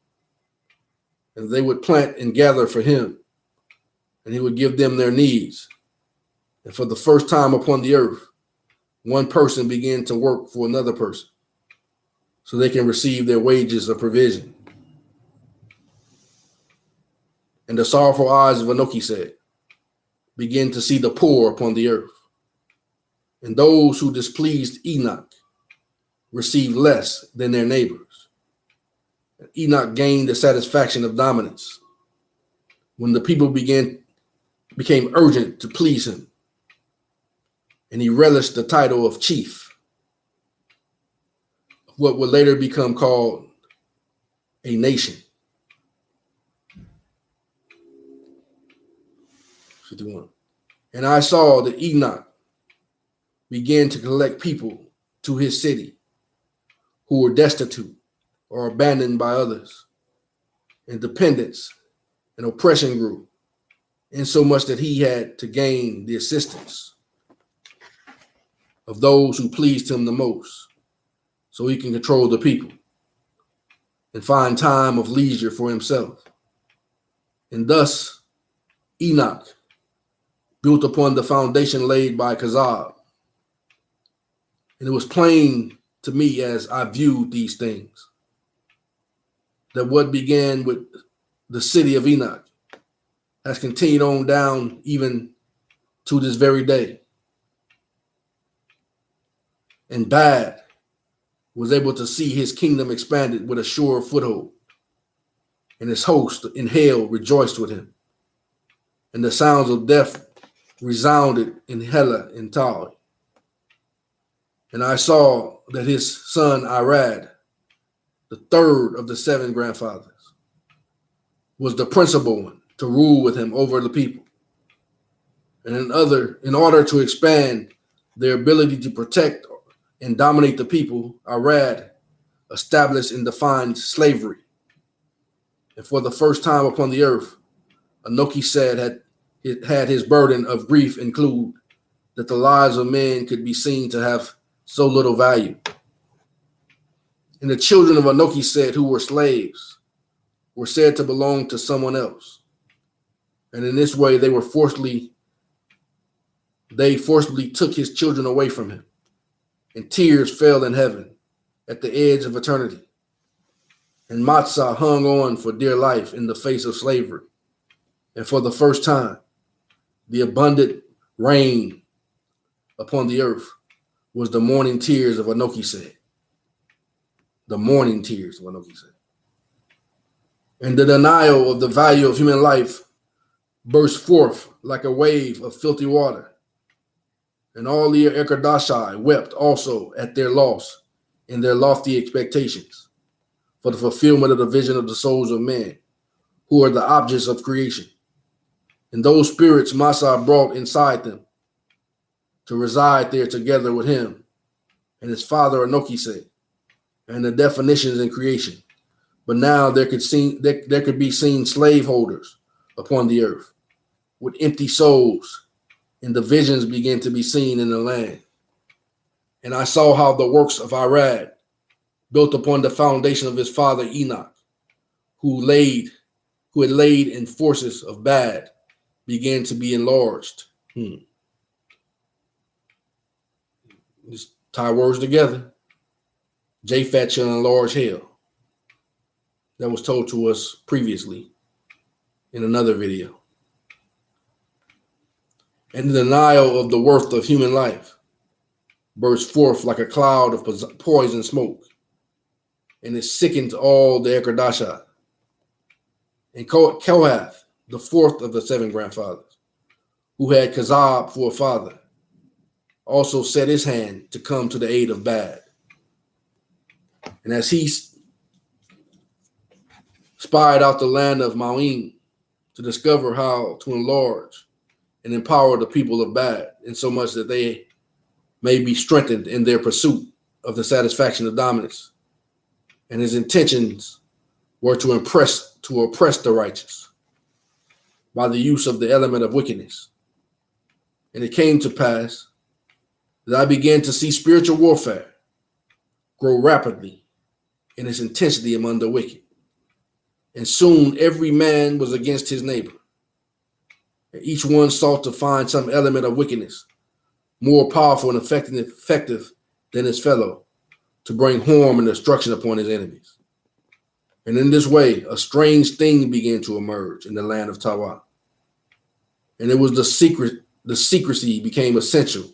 And they would plant and gather for him, and he would give them their needs. And for the first time upon the earth, one person began to work for another person so they can receive their wages of provision. And the sorrowful eyes of Enoch said, begin to see the poor upon the earth. And those who displeased Enoch received less than their neighbors. And Enoch gained the satisfaction of dominance when the people became urgent to please him. And he relished the title of chief, what would later become called a nation. 51. And I saw that Enoch began to collect people to his city who were destitute or abandoned by others, and dependence and oppression grew, insomuch that he had to gain the assistance of those who pleased him the most, so he can control the people and find time of leisure for himself. And thus Enoch built upon the foundation laid by Kazab. And it was plain to me as I viewed these things that what began with the city of Enoch has continued on down even to this very day. And Bad was able to see his kingdom expanded with a sure foothold. And his host in hell rejoiced with him. And the sounds of death resounded in Hela and Tal. And I saw that his son Irad, the third of the 7 grandfathers, was the principal one to rule with him over the people. And in order to expand their ability to protect and dominate the people, Irad established and defined slavery. And for the first time upon the earth, Anoki said had his burden of grief include that the lives of men could be seen to have so little value. And the children of Anoki said who were slaves were said to belong to someone else. And in this way, they forcibly took his children away from him. And tears fell in heaven at the edge of eternity. And Matzah hung on for dear life in the face of slavery. And for the first time, the abundant rain upon the earth was the morning tears of Anoki said. The morning tears of Anoki said. And the denial of the value of human life burst forth like a wave of filthy water. And all the Ekerdashai wept also at their loss and their lofty expectations for the fulfillment of the vision of the souls of men, who are the objects of creation. And those spirits Masa brought inside them to reside there together with him and his father Anokise and the definitions in creation. But now there could be seen slaveholders upon the earth with empty souls, and the visions began to be seen in the land. And I saw how the works of Irad, built upon the foundation of his father Enoch, who had laid in forces of Bad, began to be enlarged. Just tie words together. Japhet shall enlarge hell. That was told to us previously in another video. And the denial of the worth of human life burst forth like a cloud of poison smoke, and it sickened all the Ekerdashah. And Kohath, the fourth of the 7 grandfathers, who had Kazab for a father, also set his hand to come to the aid of Bad. And as he spied out the land of Mahuya to discover how to enlarge and empower the people of Bad, in so much that they may be strengthened in their pursuit of the satisfaction of dominance. And his intentions were to oppress the righteous by the use of the element of wickedness. And it came to pass that I began to see spiritual warfare grow rapidly in its intensity among the wicked. And soon every man was against his neighbor. And each one sought to find some element of wickedness more powerful and effective than his fellow to bring harm and destruction upon his enemies. And in this way, a strange thing began to emerge in the land of Tawa. And it was the secrecy became essential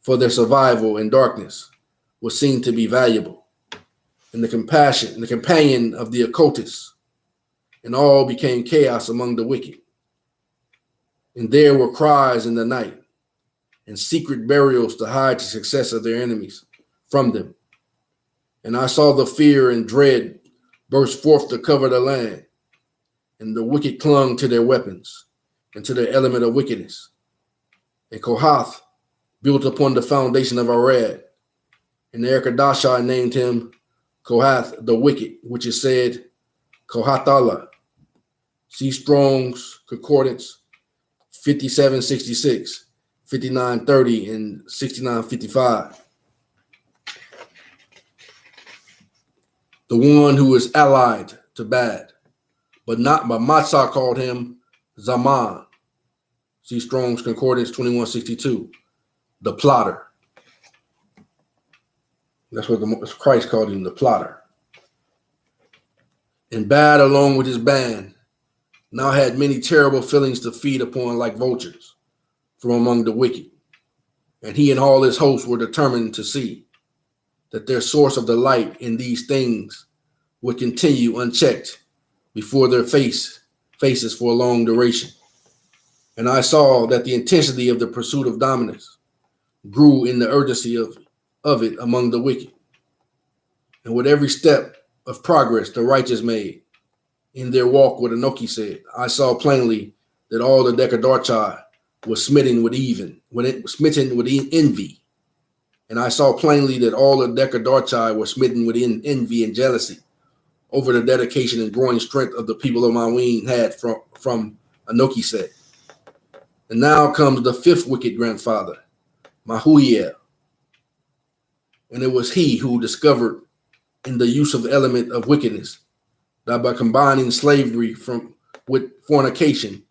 for their survival in darkness was seen to be valuable. And the companion of the occultists, and all became chaos among the wicked. And there were cries in the night and secret burials to hide the success of their enemies from them. And I saw the fear and dread burst forth to cover the land, and the wicked clung to their weapons and to their element of wickedness. And Kohath built upon the foundation of Arad, and the Ekerdashai named him Kohath the Wicked, which is said Kohathala. See Strong's Concordance 5766, 5930, and 6955. The one who is allied to Bad, but Matzah called him Zaman. See Strong's Concordance 2162, the plotter. That's what Christ called him, the plotter. And Bad, along with his band, now had many terrible feelings to feed upon like vultures, from among the wicked. And he and all his hosts were determined to see that their source of delight in these things would continue unchecked before their faces for a long duration. And I saw that the intensity of the pursuit of dominance grew in the urgency of it among the wicked. And with every step of progress the righteous made in their walk with Enoch said, I saw plainly that all the Decadarchi was smitten with envy. And I saw plainly that all the Decadarchi were smitten with envy and jealousy over the dedication and growing strength of the people of Mahuya had from Enoch said. And now comes the fifth wicked grandfather, Mahuya. And it was he who discovered in the use of the element of wickedness that by combining slavery with fornication,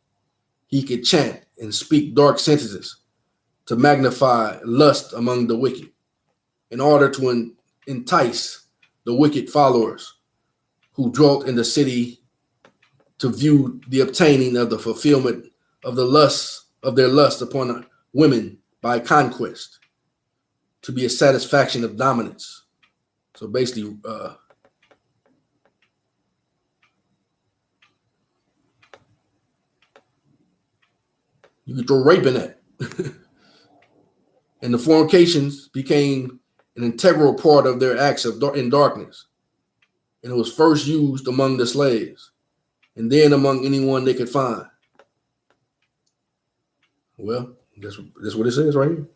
he could chant and speak dark sentences to magnify lust among the wicked in order to entice the wicked followers who dwelt in the city to view the obtaining of the fulfillment of the lust of their lust upon women by conquest to be a satisfaction of dominance. So basically, you could throw rape in that. And the fornications became an integral part of their acts in darkness. And it was first used among the slaves and then among anyone they could find. Well, that's what it says right here.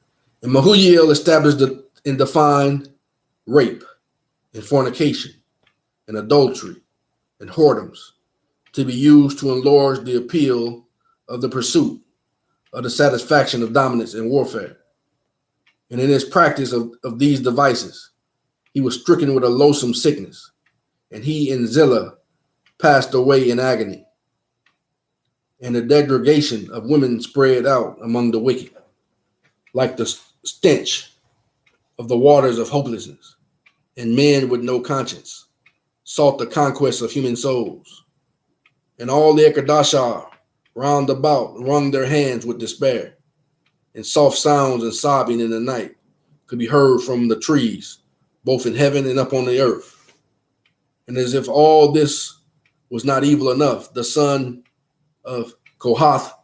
And Mahuya established and defined rape and fornication and adultery and whoredoms to be used to enlarge the appeal of the pursuit of the satisfaction of dominance and warfare. And in his practice of these devices, he was stricken with a loathsome sickness, and he and Zillah passed away in agony. And the degradation of women spread out among the wicked, like the stench of the waters of hopelessness. And men with no conscience sought the conquest of human souls. And all the Ekadashar round about wrung their hands with despair. And soft sounds and sobbing in the night could be heard from the trees, both in heaven and up on the earth. And as if all this was not evil enough, the son of Kohath,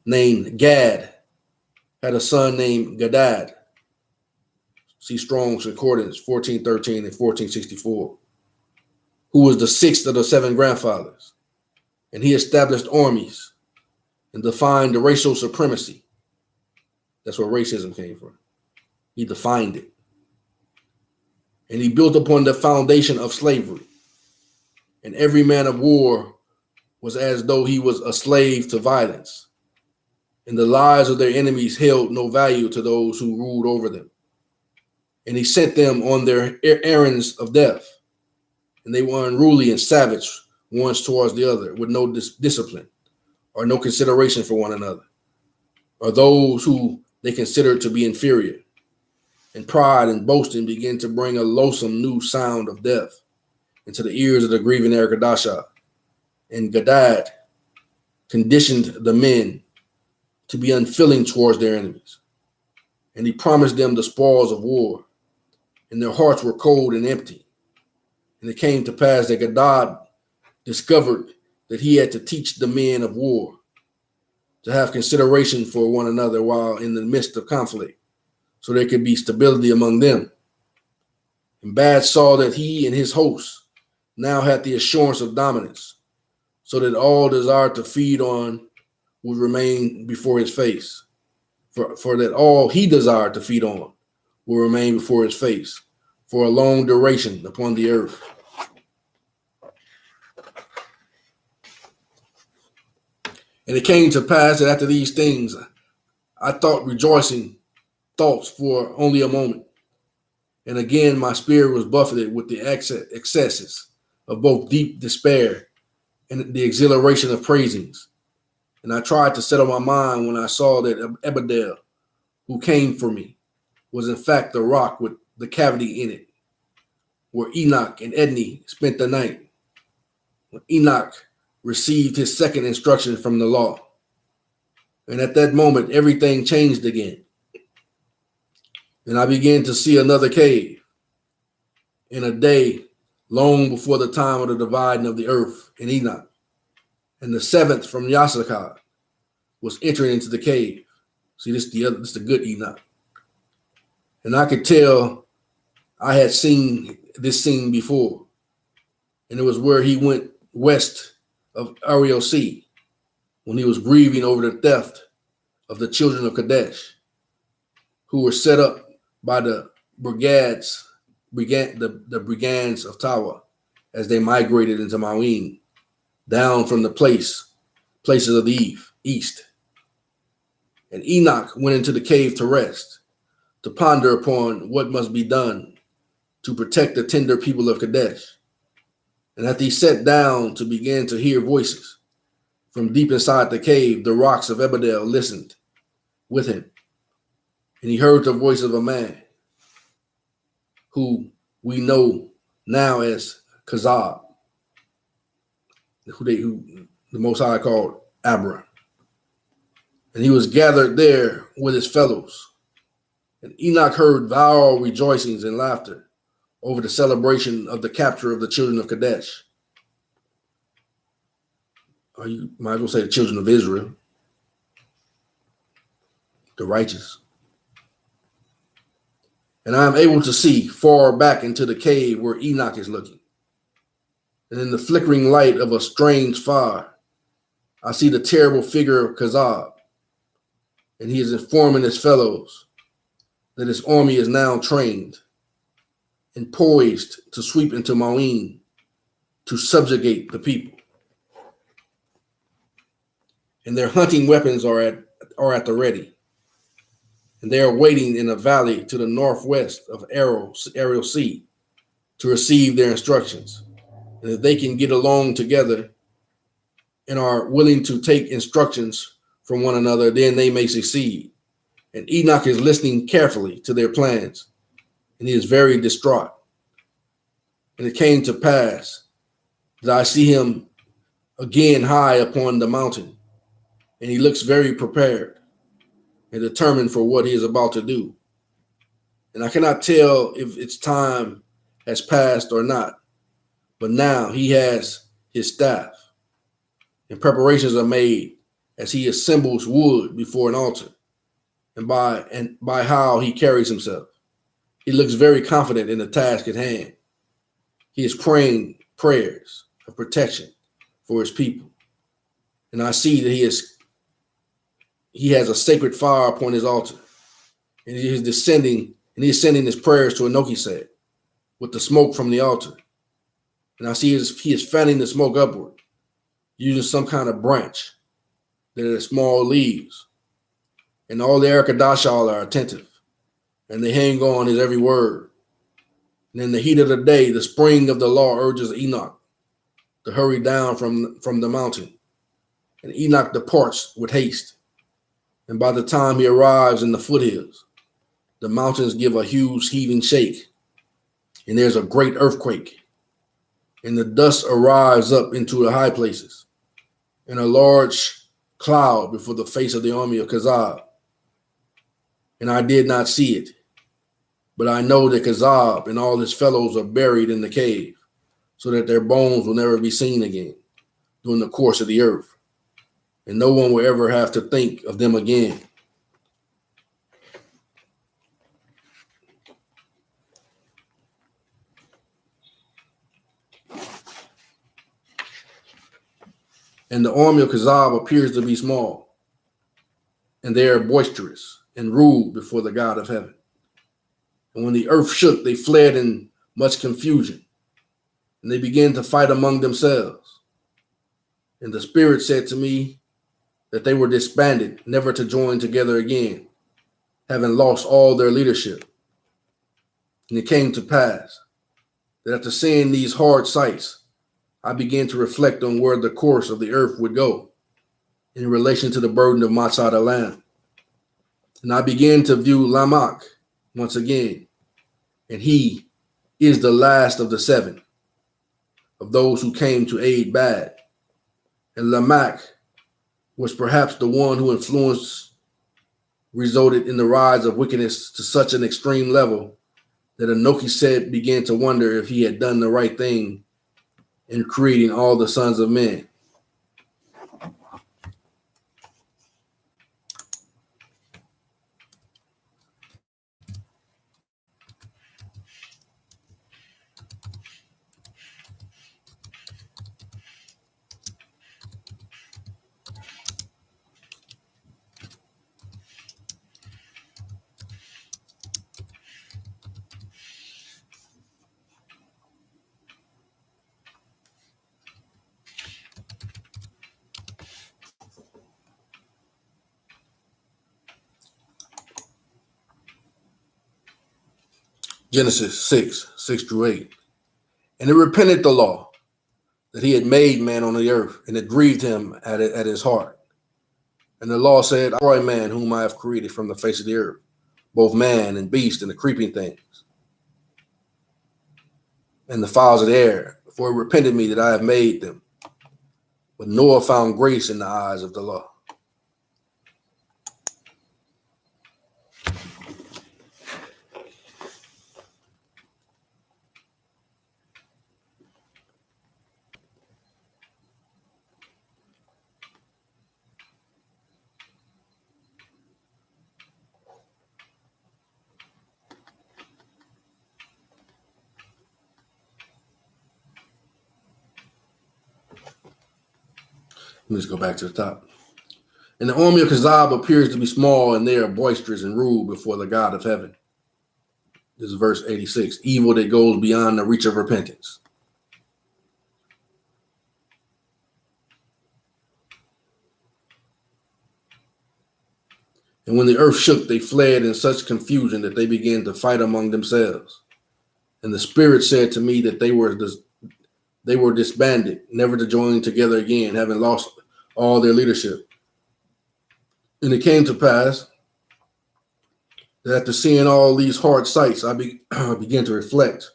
named Gad, had a son named Gadad. See Strong's Concordance 1413 and 1464, who was the sixth of the seven grandfathers. And he established armies and defined the racial supremacy. That's where racism came from. He defined it. And he built upon the foundation of slavery. And every man of war was as though he was a slave to violence. And the lives of their enemies held no value to those who ruled over them. And he sent them on their errands of death. And they were unruly and savage ones towards the other, with no discipline or no consideration for one another, or those who they considered to be inferior. And pride and boasting began to bring a loathsome new sound of death into the ears of the grieving Ergadasha. And Gadad conditioned the men to be unfeeling towards their enemies. And he promised them the spoils of war, and their hearts were cold and empty. And it came to pass that Gadad discovered that he had to teach the men of war to have consideration for one another while in the midst of conflict, so there could be stability among them. And Bad saw that he and his hosts now had the assurance of dominance, so that all desire to feed on would remain before his face. For that all he desired to feed on will remain before his face for a long duration upon the earth. And it came to pass that after these things, I thought rejoicing thoughts for only a moment. And again, my spirit was buffeted with the excesses of both deep despair and the exhilaration of praisings. And I tried to settle my mind when I saw that Ebedel, who came for me, was in fact the rock with the cavity in it, where Enoch and Edney spent the night. When Enoch received his second instruction from the law. And at that moment, everything changed again. And I began to see another cave in a day long before the time of the dividing of the earth in Enoch. And the seventh from Yasakar was entering into the cave. See, this is the good Enoch. And I could tell I had seen this scene before. And it was where he went west of Ariel Sea when he was grieving over the theft of the children of Kadesh, who were set up by the brigands of Tawa as they migrated into Mahuya, down from the places of the east. And Enoch went into the cave to rest, to ponder upon what must be done to protect the tender people of Kadesh. And as he sat down to begin to hear voices from deep inside the cave, the rocks of Ebedel listened with him. And he heard the voice of a man who we know now as Kazab, who the Most High called Abra. And he was gathered there with his fellows. And Enoch heard vile rejoicings and laughter over the celebration of the capture of the children of Kadesh. Or you might as well say the children of Israel, the righteous. And I am able to see far back into the cave where Enoch is looking. And in the flickering light of a strange fire, I see the terrible figure of Kazab. And he is informing his fellows that his army is now trained and poised to sweep into Mahuya to subjugate the people. And their hunting weapons are at the ready. And they are waiting in a valley to the northwest of Ariel Sea to receive their instructions. And if they can get along together and are willing to take instructions from one another, then they may succeed. And Enoch is listening carefully to their plans, and he is very distraught. And it came to pass that I see him again high upon the mountain, and he looks very prepared and determined for what he is about to do. And I cannot tell if its time has passed or not, but now he has his staff, and preparations are made as he assembles wood before an altar, and by how he carries himself. He looks very confident in the task at hand. He is praying prayers of protection for his people. And I see that he has a sacred fire upon his altar. And he is sending his prayers to Melchizedek with the smoke from the altar. And I see he is fanning the smoke upward, using some kind of branch that has small leaves. And all the Erekadashal are attentive, and they hang on his every word. And in the heat of the day, the spring of the law urges Enoch to hurry down from the mountain. And Enoch departs with haste. And by the time he arrives in the foothills, the mountains give a huge heaving shake, and there's a great earthquake. And the dust arrives up into the high places, and a large cloud before the face of the army of Kazab. And I did not see it, but I know that Kazab and all his fellows are buried in the cave, so that their bones will never be seen again during the course of the earth, and no one will ever have to think of them again. And the army of Kazab appears to be small, and they are boisterous and rude before the God of heaven. And when the earth shook, they fled in much confusion, and they began to fight among themselves. And the Spirit said to me that they were disbanded, never to join together again, having lost all their leadership. And it came to pass that after seeing these hard sights, I began to reflect on where the course of the earth would go in relation to the burden of Matzah the Lamb. And I began to view Lamech once again, and he is the last of the seven, of those who came to aid Bad. And Lamech was perhaps the one who influenced resulted in the rise of wickedness to such an extreme level that Enoch said began to wonder if he had done the right thing in creating all the sons of men. Genesis 6:6-8. And it repented the law that he had made man on the earth, and it grieved him at his heart. And the law said, I destroy man whom I have created from the face of the earth, both man and beast and the creeping things, and the fowls of the air, for it repented me that I have made them. But Noah found grace in the eyes of the law. Let's go back to the top. And the army of Kazab appears to be small, and they are boisterous and rude before the God of heaven. This is verse 86. Evil that goes beyond the reach of repentance. And when the earth shook, they fled in such confusion that they began to fight among themselves. And the Spirit said to me that they were disbanded, never to join together again, having lost all their leadership. And it came to pass that after seeing all these hard sights, I began to reflect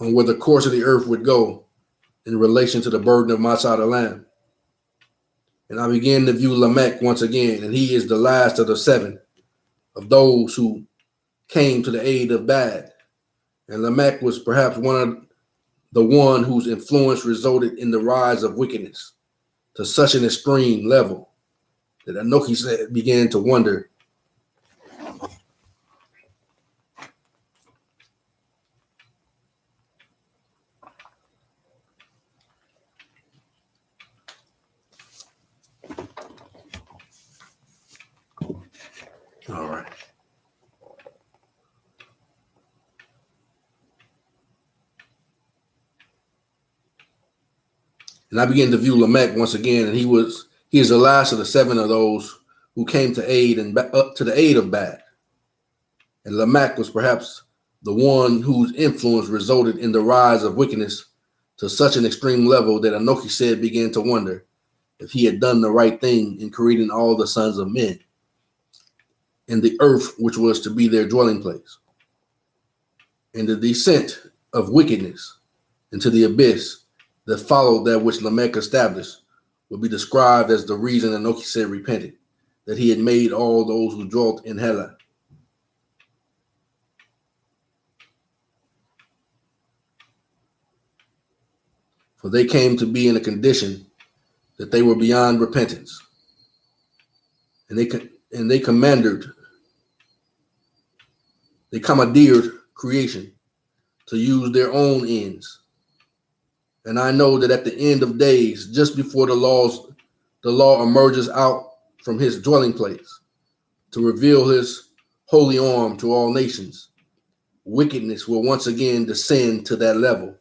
on where the course of the earth would go in relation to the burden of my side of land. And I began to view Lamech once again, and he is the last of the seven of those who came to the aid of bad. And Lamech was perhaps the one whose influence resulted in the rise of wickedness to such an extreme level that Enoch began to wonder all right. And I began to view Lamech once again, and he is the last of the seven of those who came to aid and up to the aid of bad. And Lamech was perhaps the one whose influence resulted in the rise of wickedness to such an extreme level that Enoch began to wonder if he had done the right thing in creating all the sons of men and the earth, which was to be their dwelling place. And the descent of wickedness into the abyss that followed that which Lamech established would be described as the reason Enoch repented, that he had made all those who dwelt in Hela. For they came to be in a condition that they were beyond repentance. And they commandeered creation to use their own ends. And I know that at the end of days, just before the law emerges out from his dwelling place to reveal his holy arm to all nations, wickedness will once again descend to that level,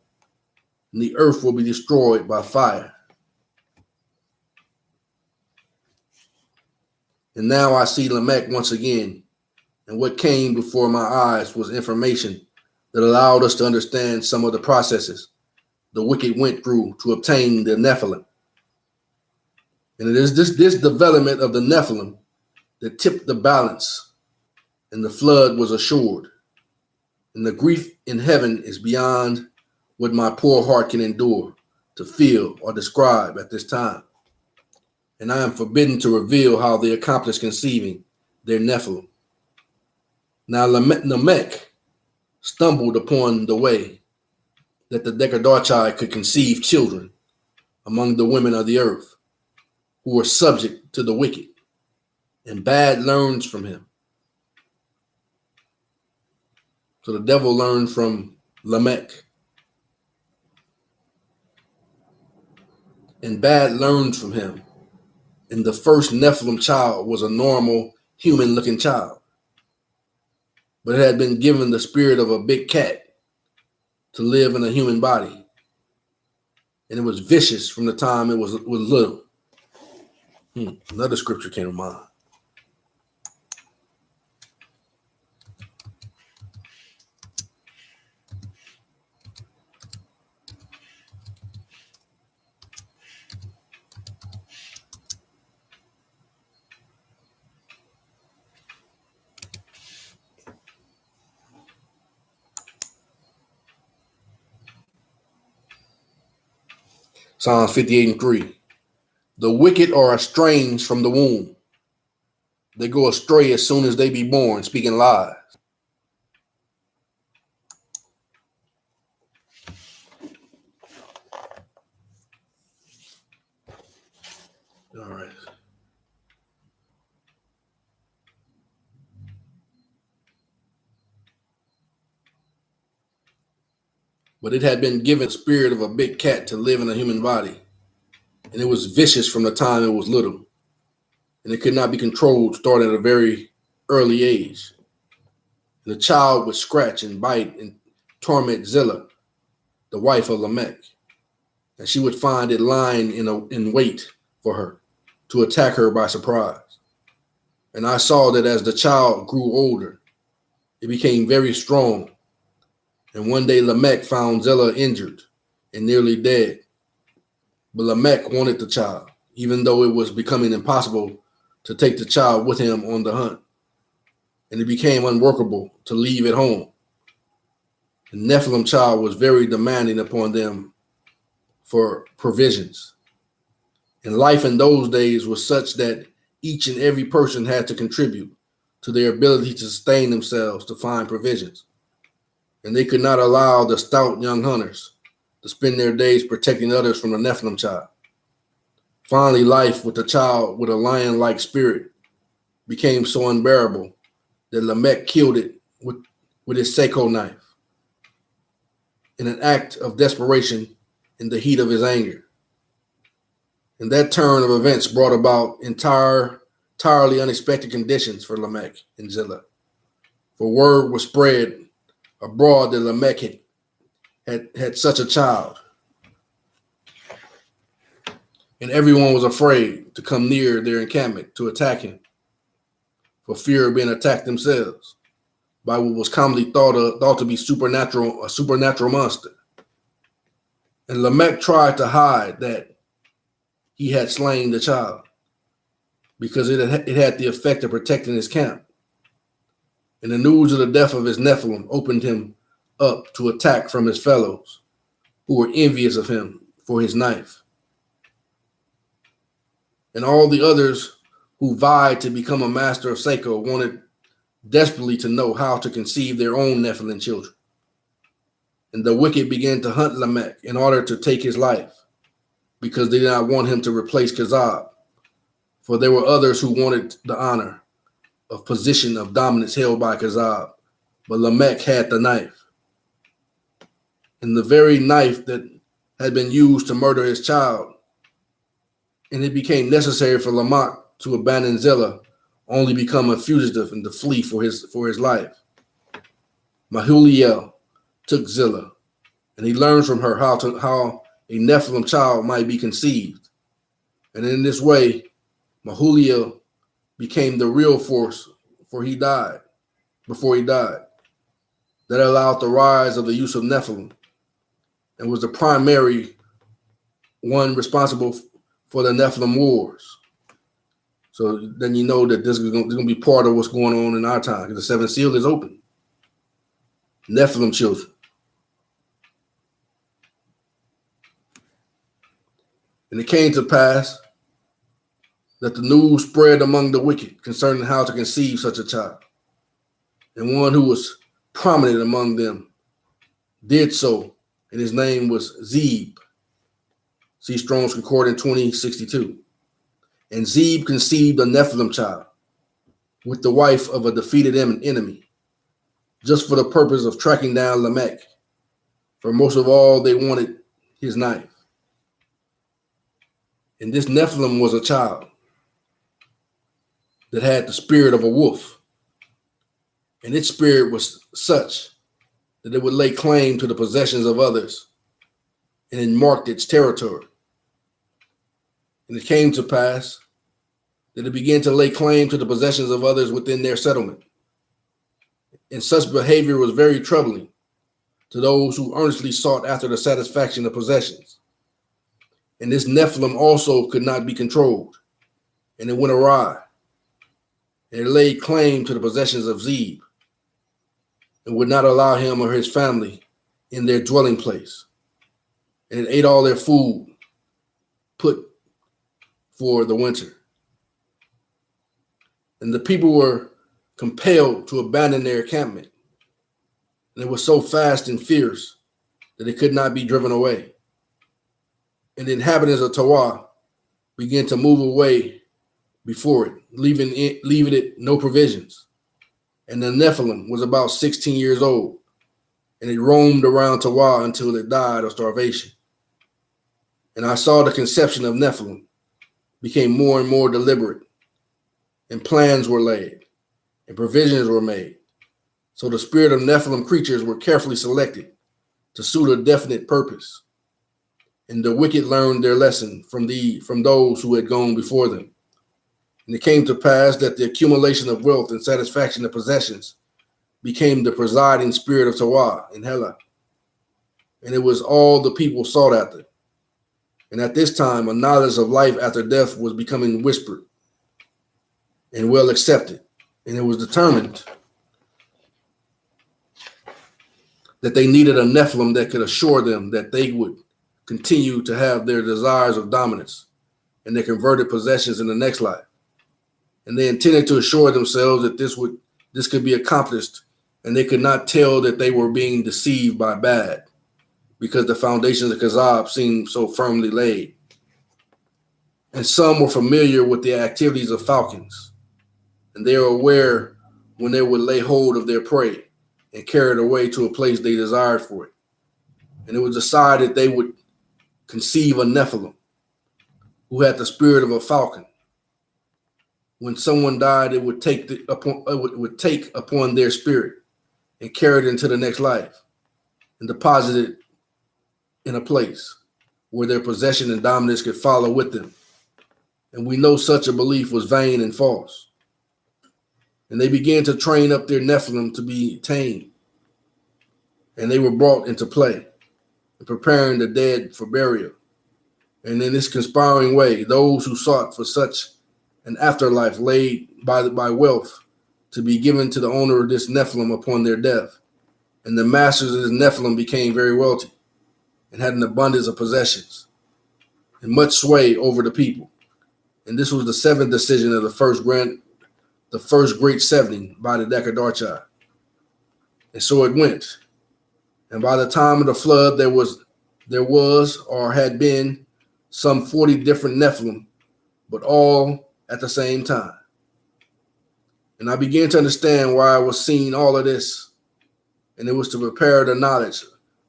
and the earth will be destroyed by fire. And now I see Lamech once again, and what came before my eyes was information that allowed us to understand some of the processes the wicked went through to obtain the Nephilim. And it is this development of the Nephilim that tipped the balance, and the flood was assured. And the grief in heaven is beyond what my poor heart can endure to feel or describe at this time. and I am forbidden to reveal how they accomplished conceiving their Nephilim. Now Lamech stumbled upon the way that the Decadorchi could conceive children among the women of the earth who were subject to the wicked, and bad learns from him. So the devil learned from Lamech, and bad learned from him. And the first Nephilim child was a normal human-looking child, but it had been given the spirit of a big cat to live in a human body, and it was vicious from the time it was little. Another scripture came to mind. Psalms 58:3. The wicked are estranged from the womb. They go astray as soon as they be born, speaking lies. All right. But it had been given the spirit of a big cat to live in a human body, and it was vicious from the time it was little, and it could not be controlled starting at a very early age. And the child would scratch and bite and torment Zillah, the wife of Lamech, and she would find it lying in wait for her to attack her by surprise. And I saw that as the child grew older, it became very strong. And one day Lamech found Zillah injured and nearly dead. But Lamech wanted the child, even though it was becoming impossible to take the child with him on the hunt. And it became unworkable to leave it home. The Nephilim child was very demanding upon them for provisions. And life in those days was such that each and every person had to contribute to their ability to sustain themselves to find provisions. And they could not allow the stout young hunters to spend their days protecting others from the Nephilim child. Finally, life with the child with a lion-like spirit became so unbearable that Lamech killed it with his Seiko knife in an act of desperation in the heat of his anger. And that turn of events brought about entirely unexpected conditions for Lamech and Zillah. For word was spread abroad that Lamech had such a child. And everyone was afraid to come near their encampment to attack him, for fear of being attacked themselves by what was commonly thought to be a supernatural monster. And Lamech tried to hide that he had slain the child, because it had the effect of protecting his camp. And the news of the death of his Nephilim opened him up to attack from his fellows, who were envious of him for his knife. And all the others who vied to become a master of Seiko wanted desperately to know how to conceive their own Nephilim children. And the wicked began to hunt Lamech in order to take his life, because they did not want him to replace Kazab, for there were others who wanted the honor of position of dominance held by Kazab, but Lamech had the knife. And the very knife that had been used to murder his child, and it became necessary for Lamech to abandon Zillah, only become a fugitive and to flee for his life. Mahuya took Zillah, and he learned from her how a Nephilim child might be conceived. And in this way, Mahuya became the real force before he died. That allowed the rise of the use of Nephilim, and was the primary one responsible for the Nephilim wars. So then you know that this is going to be part of what's going on in our time, because the seventh seal is open. Nephilim children. And it came to pass that the news spread among the wicked concerning how to conceive such a child. And one who was prominent among them did so, and his name was Zeb. See Strong's Concordance 2062. And Zeb conceived a Nephilim child with the wife of a defeated enemy, just for the purpose of tracking down Lamech. For most of all, they wanted his knife. And this Nephilim was a child that had the spirit of a wolf. And its spirit was such that it would lay claim to the possessions of others, and it marked its territory. And it came to pass that it began to lay claim to the possessions of others within their settlement. And such behavior was very troubling to those who earnestly sought after the satisfaction of possessions. And this Nephilim also could not be controlled, and it went awry. And it laid claim to the possessions of Zeb, and would not allow him or his family in their dwelling place. And it ate all their food put for the winter. And the people were compelled to abandon their encampment. And it was so fast and fierce that it could not be driven away. And the inhabitants of Tawa began to move away before it, leaving it no provisions. And the Nephilim was about 16 years old, and it roamed around Tawa until it died of starvation. And I saw the conception of Nephilim became more and more deliberate, and plans were laid, and provisions were made. So the spirit of Nephilim creatures were carefully selected to suit a definite purpose. And the wicked learned their lesson from those who had gone before them. And it came to pass that the accumulation of wealth and satisfaction of possessions became the presiding spirit of Tawa in Hela. And it was all the people sought after. And at this time, a knowledge of life after death was becoming whispered and well accepted. And it was determined that they needed a Nephilim that could assure them that they would continue to have their desires of dominance and their converted possessions in the next life. And they intended to assure themselves that this could be accomplished, and they could not tell that they were being deceived by bad, because the foundations of Kazab seemed so firmly laid. And some were familiar with the activities of falcons, and they were aware when they would lay hold of their prey and carry it away to a place they desired for it. And it was decided they would conceive a Nephilim who had the spirit of a falcon. When someone died, it would take upon their spirit and carry it into the next life and deposit it in a place where their possession and dominance could follow with them. And we know such a belief was vain and false. And they began to train up their Nephilim to be tamed. And they were brought into play, and preparing the dead for burial. And in this conspiring way, those who sought for such an afterlife laid by wealth to be given to the owner of this Nephilim upon their death. And the masters of this Nephilim became very wealthy and had an abundance of possessions and much sway over the people. And this was the seventh decision of the first great 70 by the Decadarchi. And so it went. And by the time of the flood, there was or had been some 40 different Nephilim, but all at the same time. And I began to understand why I was seeing all of this. And it was to prepare the knowledge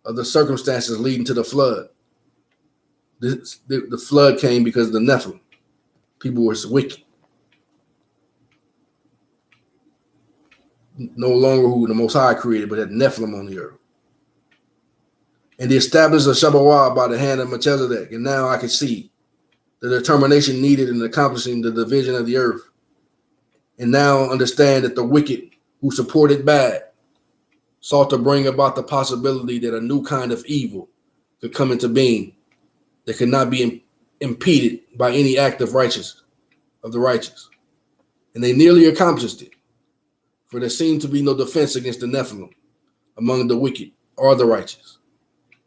of the circumstances leading to the flood. The flood came because of the Nephilim. People were wicked. No longer who the Most High created, but had Nephilim on the earth. And the established of Shabbat by the hand of Melchizedek. And now I can see the determination needed in accomplishing the division of the earth. And now understand that the wicked who supported bad sought to bring about the possibility that a new kind of evil could come into being that could not be impeded by any act of the righteous. And they nearly accomplished it, for there seemed to be no defense against the Nephilim among the wicked or the righteous.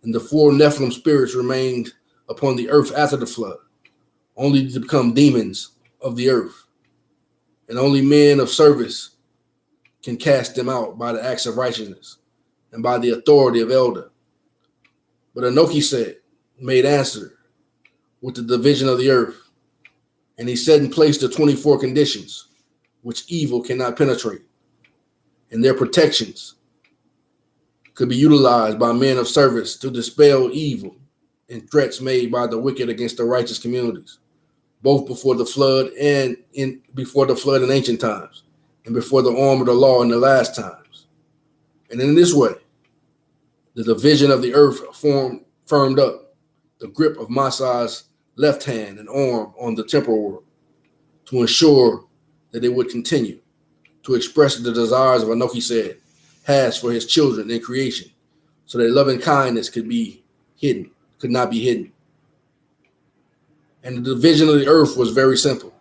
And the 4 Nephilim spirits remained upon the earth after the flood, only to become demons of the earth, and only men of service can cast them out by the acts of righteousness and by the authority of elder. But Enoch said, made answer with the division of the earth, and he set in place the 24 conditions which evil cannot penetrate, and their protections could be utilized by men of service to dispel evil and threats made by the wicked against the righteous communities, both before the flood and in ancient times, and before the arm of the law in the last times. And in this way, the division of the earth firmed up the grip of Masai's left hand and arm on the temporal world to ensure that it would continue to express the desires of Enoch said has for his children in creation, so that loving kindness could not be hidden. And the division of the earth was very simple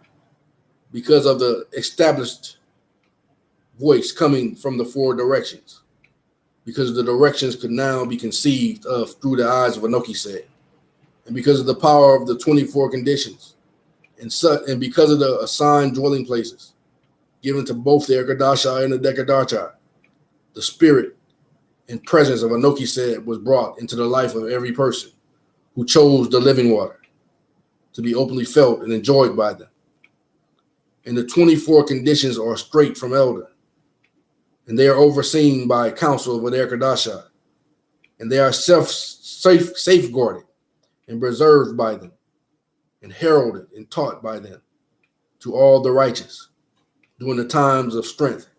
because of the established voice coming from the four directions, because the directions could now be conceived of through the eyes of Enoch said, and because of the power of the 24 conditions, and because of the assigned dwelling places given to both the Ecclesiasticus and the Decadachai, the spirit and presence of Enoch said was brought into the life of every person who chose the living water to be openly felt and enjoyed by them. And the 24 conditions are straight from elder, and they are overseen by council of the Ecclesiasticus, and they are safeguarded and preserved by them, and heralded and taught by them to all the righteous during the times of strength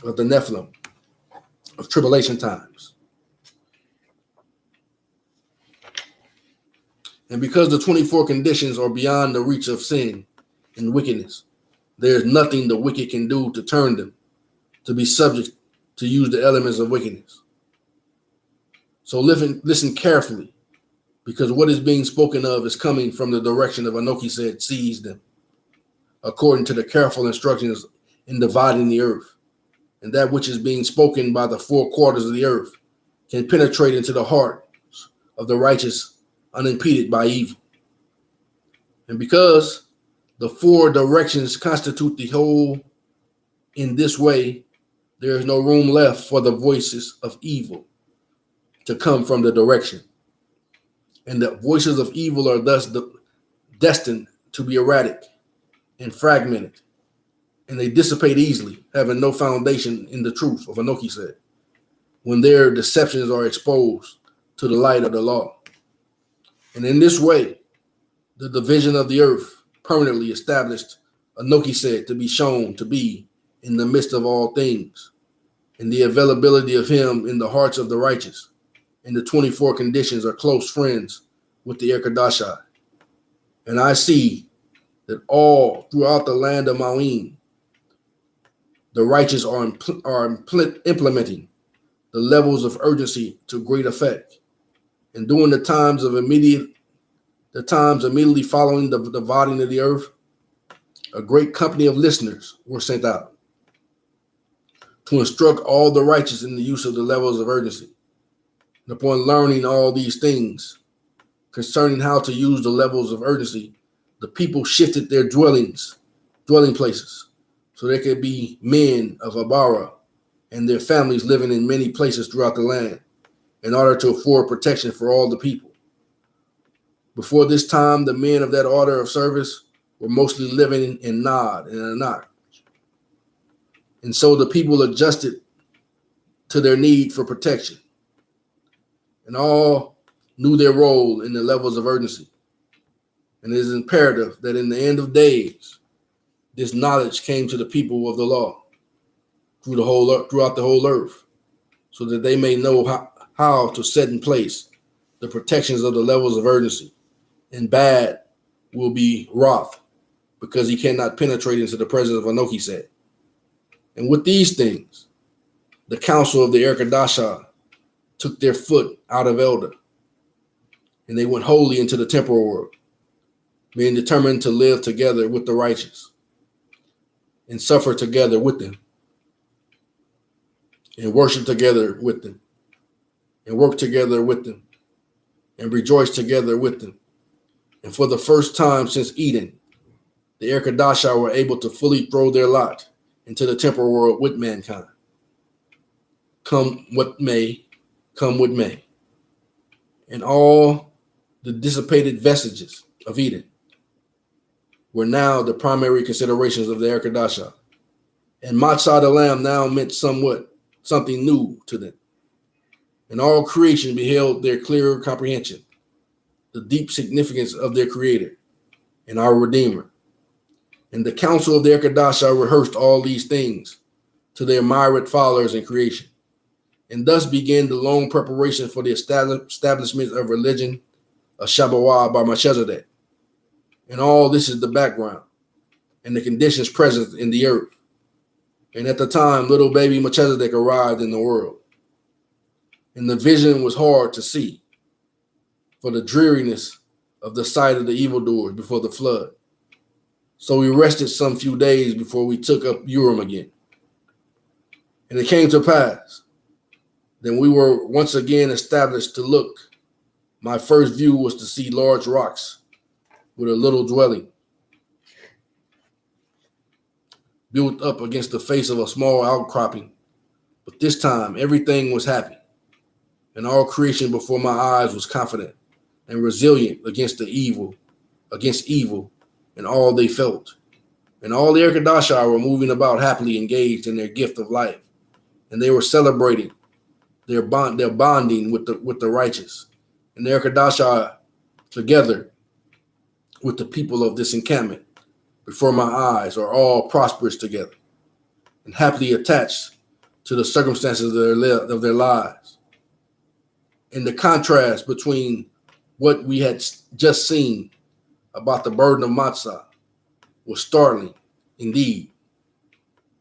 of the Nephilim, of tribulation times. And because the 24 conditions are beyond the reach of sin and wickedness, there is nothing the wicked can do to turn them to be subject to use the elements of wickedness. So listen carefully, because what is being spoken of is coming from the direction of Enoch said sees them, according to the careful instructions in dividing the earth. And that which is being spoken by the four quarters of the earth can penetrate into the hearts of the righteous unimpeded by evil. And because the four directions constitute the whole in this way, there is no room left for the voices of evil to come from the direction. And the voices of evil are thus destined to be erratic and fragmented, and they dissipate easily, having no foundation in the truth of Enoch said, when their deceptions are exposed to the light of the law. And in this way, the division of the earth permanently established Enoch said to be shown to be in the midst of all things, and the availability of him in the hearts of the righteous. And the 24 conditions are close friends with the Ecclesiasticus. And I see that all throughout the land of Mahuya, the righteous are implementing the levels of urgency to great effect. And during the times immediately following the dividing of the earth, a great company of listeners were sent out to instruct all the righteous in the use of the levels of urgency. And upon learning all these things concerning how to use the levels of urgency, the people shifted their dwelling places, so there could be men of Abara and their families living in many places throughout the land in order to afford protection for all the people. Before this time, the men of that order of service were mostly living in Nod and Anak. And so the people adjusted to their need for protection, and all knew their role in the levels of urgency. And it is imperative that in the end of days, this knowledge came to the people of the law throughout the whole earth, so that they may know how to set in place the protections of the levels of urgency. And bad will be wroth, because he cannot penetrate into the presence of Enoch said. And with these things, the council of the Ecclesiasticus took their foot out of elder, and they went wholly into the temporal world, being determined to live together with the righteous, and suffer together with them, and worship together with them, and work together with them, and rejoice together with them. And for the first time since Eden, the Erkadasha were able to fully throw their lot into the temporal world with mankind. Come what may, come what may. And all the dissipated vestiges of Eden were now the primary considerations of the Erkadasha. And Matzah the Lamb now meant something new to them. And all creation beheld their clearer comprehension, the deep significance of their Creator and our Redeemer. And the council of the Erkadasha rehearsed all these things to their myriad followers in creation. And thus began the long preparation for the establishment of religion of Shabbat by Melchizedek. And all this is the background and the conditions present in the earth. And at the time, little baby Melchizedek arrived in the world. And the vision was hard to see for the dreariness of the sight of the evildoers before the flood. So we rested some few days before we took up Urim again. And it came to pass, then we were once again established to look. My first view was to see large rocks with a little dwelling built up against the face of a small outcropping. But this time, everything was happy, and all creation before my eyes was confident and resilient against evil, and all they felt. And all the Erkadasha were moving about happily engaged in their gift of life, and they were celebrating their bonding with the righteous. And the Erkadasha together with the people of this encampment before my eyes are all prosperous together and happily attached to the circumstances of their lives. And the contrast between what we had just seen about the burden of matzah was startling indeed,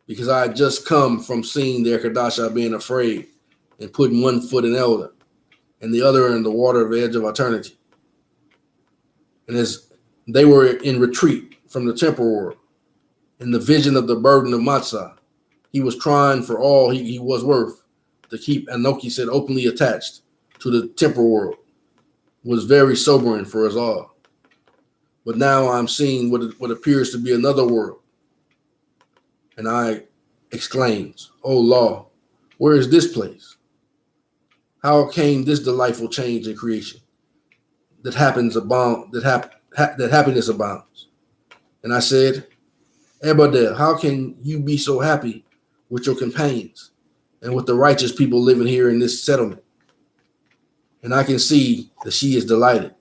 because I had just come from seeing the Erkadasha being afraid and putting one foot in Elder and the other in the water of the edge of eternity. And as they were in retreat from the temporal world, in the vision of the burden of matzah, he was trying for all he was worth to keep Anoki said openly attached to the temporal world. Was very sobering for us all. But now I'm seeing what appears to be another world. And I exclaimed, "Oh law, where is this place? How came this delightful change in creation that happiness abounds?" And I said, "Ebadel, how can you be so happy with your companions and with the righteous people living here in this settlement?" And I can see that she is delighted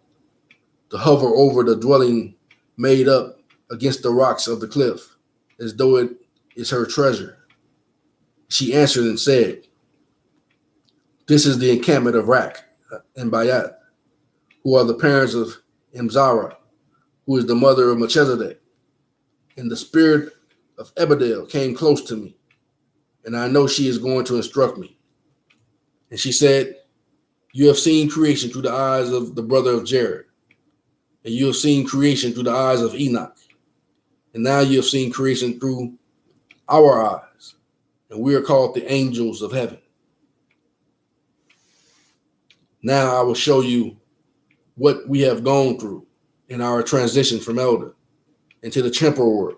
to hover over the dwelling made up against the rocks of the cliff, as though it is her treasure. She answered and said, "This is the encampment of Rak and Bayat, who are the parents of Imzara, who is the mother of Melchizedek. And the spirit of Ebadel came close to me, and I know she is going to instruct me." And she said, "You have seen creation through the eyes of the brother of Jared, and you have seen creation through the eyes of Enoch, and now you have seen creation through our eyes, and we are called the angels of heaven. Now I will show you what we have gone through in our transition from elder into the temporal world,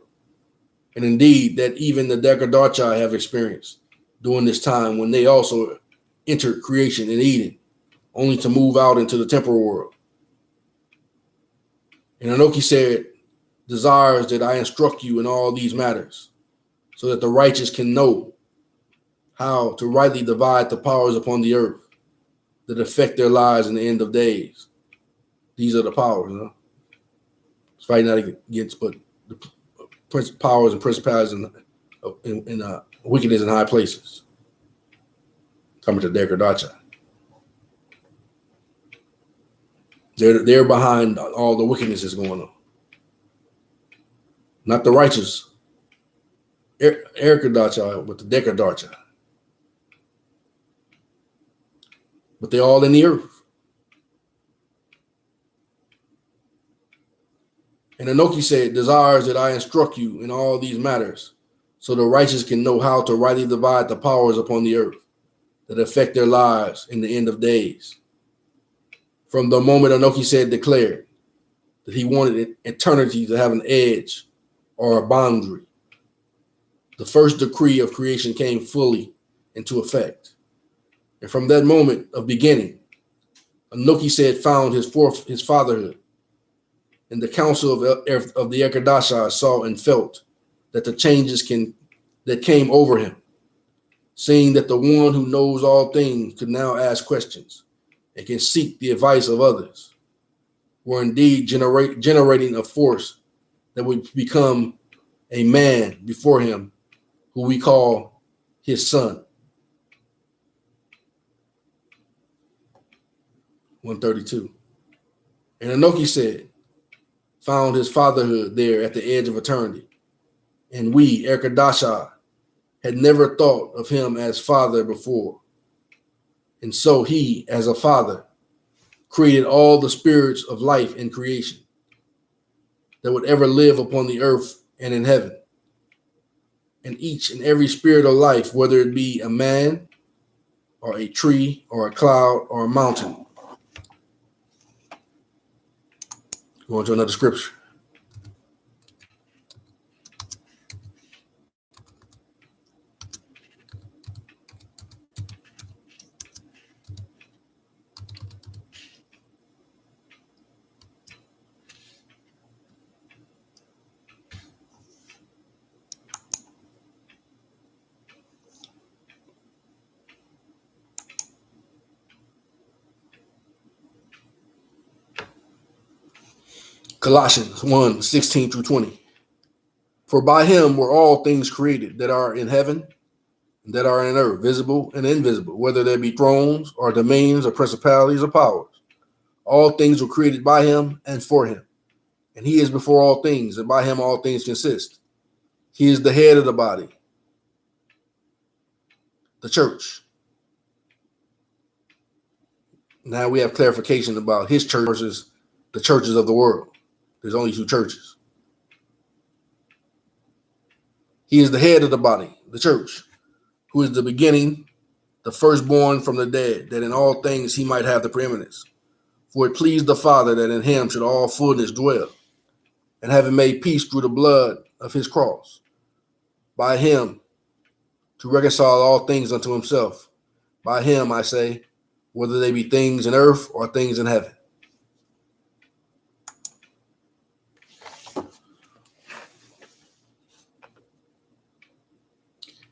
and indeed that even the Dekardarchai have experienced during this time when they also entered creation in Eden, only to move out into the temporal world. And Anoki said, desires that I instruct you in all these matters, so that the righteous can know how to rightly divide the powers upon the earth that affect their lives in the end of days. These are the powers, huh? It's fighting not against, but the powers and principalities and wickedness in high places. Coming to Dekardarchai. They're behind all the wickedness that's going on. Not the righteous, Erkaddarchai, but the Dekardarchai. But they're all in the earth. And Anoki said, desires that I instruct you in all these matters, so the righteous can know how to rightly divide the powers upon the earth that affect their lives in the end of days. From the moment Anoki said declared that he wanted eternity to have an edge or a boundary. The first decree of creation came fully into effect. And from that moment of beginning, Melchizedek found his fatherhood. And the council of the Ecclesiasticus saw and felt that the changes that came over him, seeing that the one who knows all things could now ask questions and can seek the advice of others, were indeed generating a force that would become a man before him, who we call his son. 132. And Enoch said, found his fatherhood there at the edge of eternity. And we, Erkadasha, had never thought of him as father before. And so he, as a father, created all the spirits of life in creation that would ever live upon the earth and in heaven. And each and every spirit of life, whether it be a man or a tree or a cloud or a mountain. Going to another scripture. Colossians 1:16-20. For by him were all things created that are in heaven and that are in earth, visible and invisible, whether there be thrones or dominions or principalities or powers. All things were created by him and for him. And he is before all things, and by him all things consist. He is the head of the body, the church. Now we have clarification about his church versus the churches of the world. There's only two churches. He is the head of the body, the church, who is the beginning, the firstborn from the dead, that in all things he might have the preeminence. For it pleased the Father that in him should all fullness dwell, and having made peace through the blood of his cross, by him to reconcile all things unto himself. By him, I say, whether they be things in earth or things in heaven.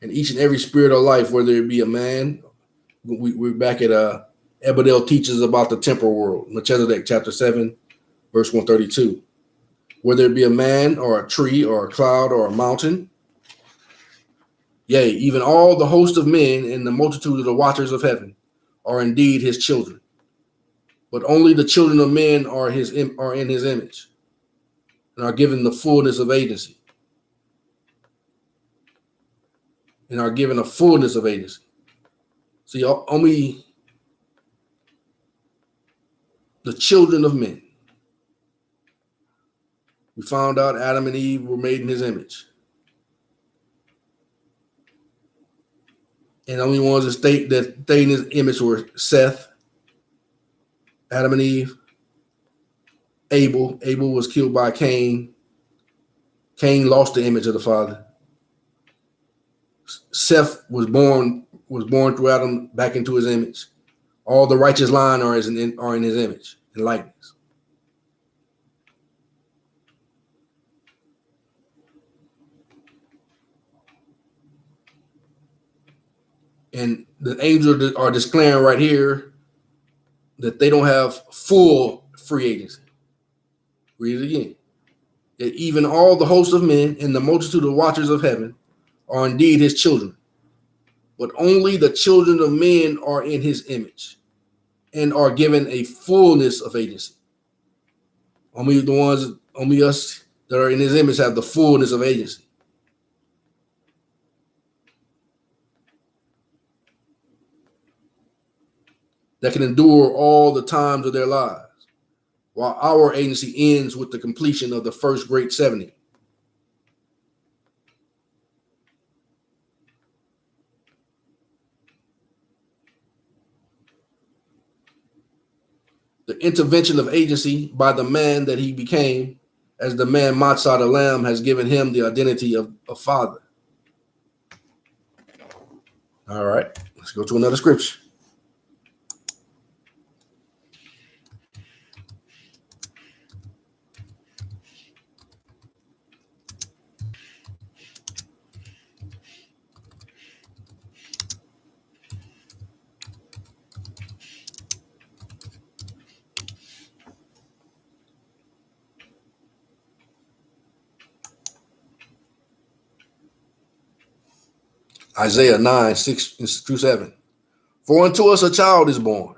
And each and every spirit of life, whether it be a man, we're back at Ebedel teaches about the temporal world, Melchizedek chapter 7, verse 132. Whether it be a man or a tree or a cloud or a mountain, yea, even all the host of men and the multitude of the watchers of heaven are indeed his children. But only the children of men are in his image and are given the fullness of agency. And are given a fullness of agency. See, only the children of men. We found out Adam and Eve were made in his image. And the only ones that stayed in his image were Seth, Adam and Eve, Abel. Abel was killed by Cain. Cain lost the image of the Father. Seth was born through Adam back into his image. All the righteous line are in his image and likeness. And the angels are declaring right here that they don't have full free agency. Read it again. That even all the hosts of men and the multitude of watchers of heaven are indeed his children. But only the children of men are in his image and are given a fullness of agency. Only us that are in his image have the fullness of agency. That can endure all the times of their lives, while our agency ends with the completion of the first great 70. The intervention of agency by the man that he became as the man Matzah the Lamb has given him the identity of a father. All right, let's go to another scripture. Isaiah 9, 6 through 7. For unto us a child is born,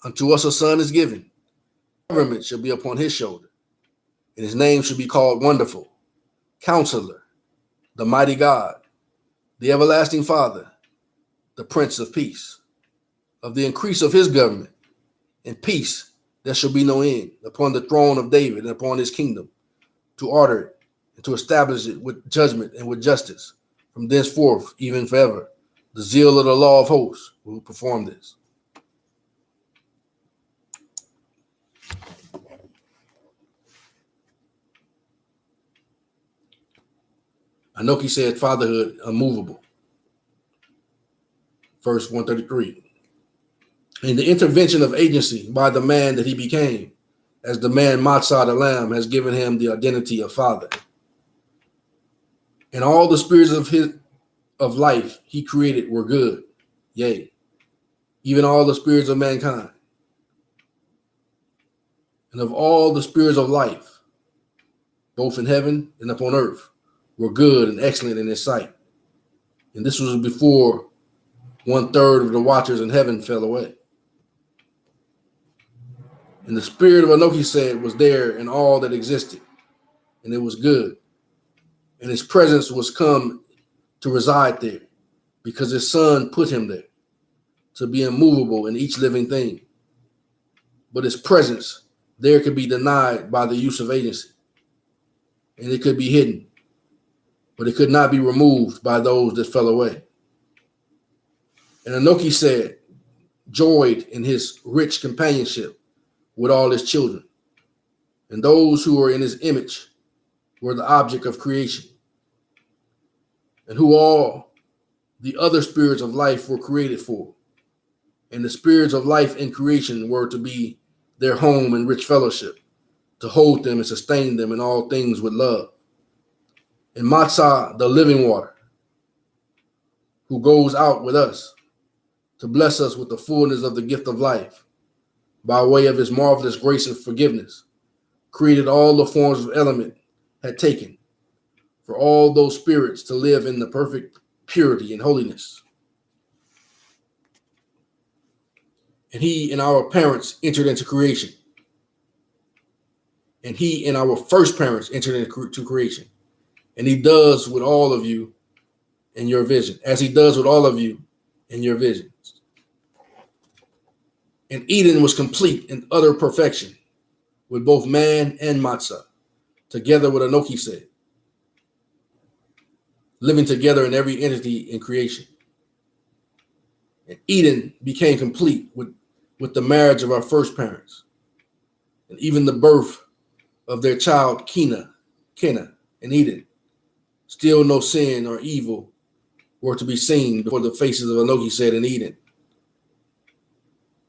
unto us a son is given. Government shall be upon his shoulder, and his name shall be called Wonderful, Counselor, the Mighty God, the Everlasting Father, the Prince of Peace. Of the increase of his government and peace there shall be no end upon the throne of David and upon his kingdom, to order it and to establish it with judgment and with justice from thenceforth, even forever. The zeal of the law of hosts will perform this. Anoki said fatherhood unmovable. Verse 133. And the intervention of agency by the man that he became, as the man Matzah the Lamb has given him the identity of father. And all the spirits of life he created were good, yea, even all the spirits of mankind. And of all the spirits of life, both in heaven and upon earth, were good and excellent in his sight. And this was before 1/3 of the watchers in heaven fell away. And the spirit of Anoki said was there in all that existed, and it was good. And his presence was come to reside there, because his son put him there, to be immovable in each living thing. But his presence there could be denied by the use of agency, and it could be hidden, but it could not be removed by those that fell away. And Anoki said, joyed in his rich companionship with all his children, and those who were in his image were the object of creation, and who all the other spirits of life were created for. And the spirits of life in creation were to be their home and rich fellowship, to hold them and sustain them in all things with love. And Matzah, the living water, who goes out with us to bless us with the fullness of the gift of life, by way of his marvelous grace and forgiveness, created all the forms of element had taken, for all those spirits to live in the perfect purity and holiness. And he and our parents entered into creation. And he and our first parents entered into creation. And he does with all of you in your vision, as he does with all of you in your visions. And Eden was complete in utter perfection, with both man and Matzah, together with Anoki said, living together in every entity in creation. And Eden became complete with the marriage of our first parents, and even the birth of their child Kenna and Eden. Still no sin or evil were to be seen before the faces of Anoki said in Eden.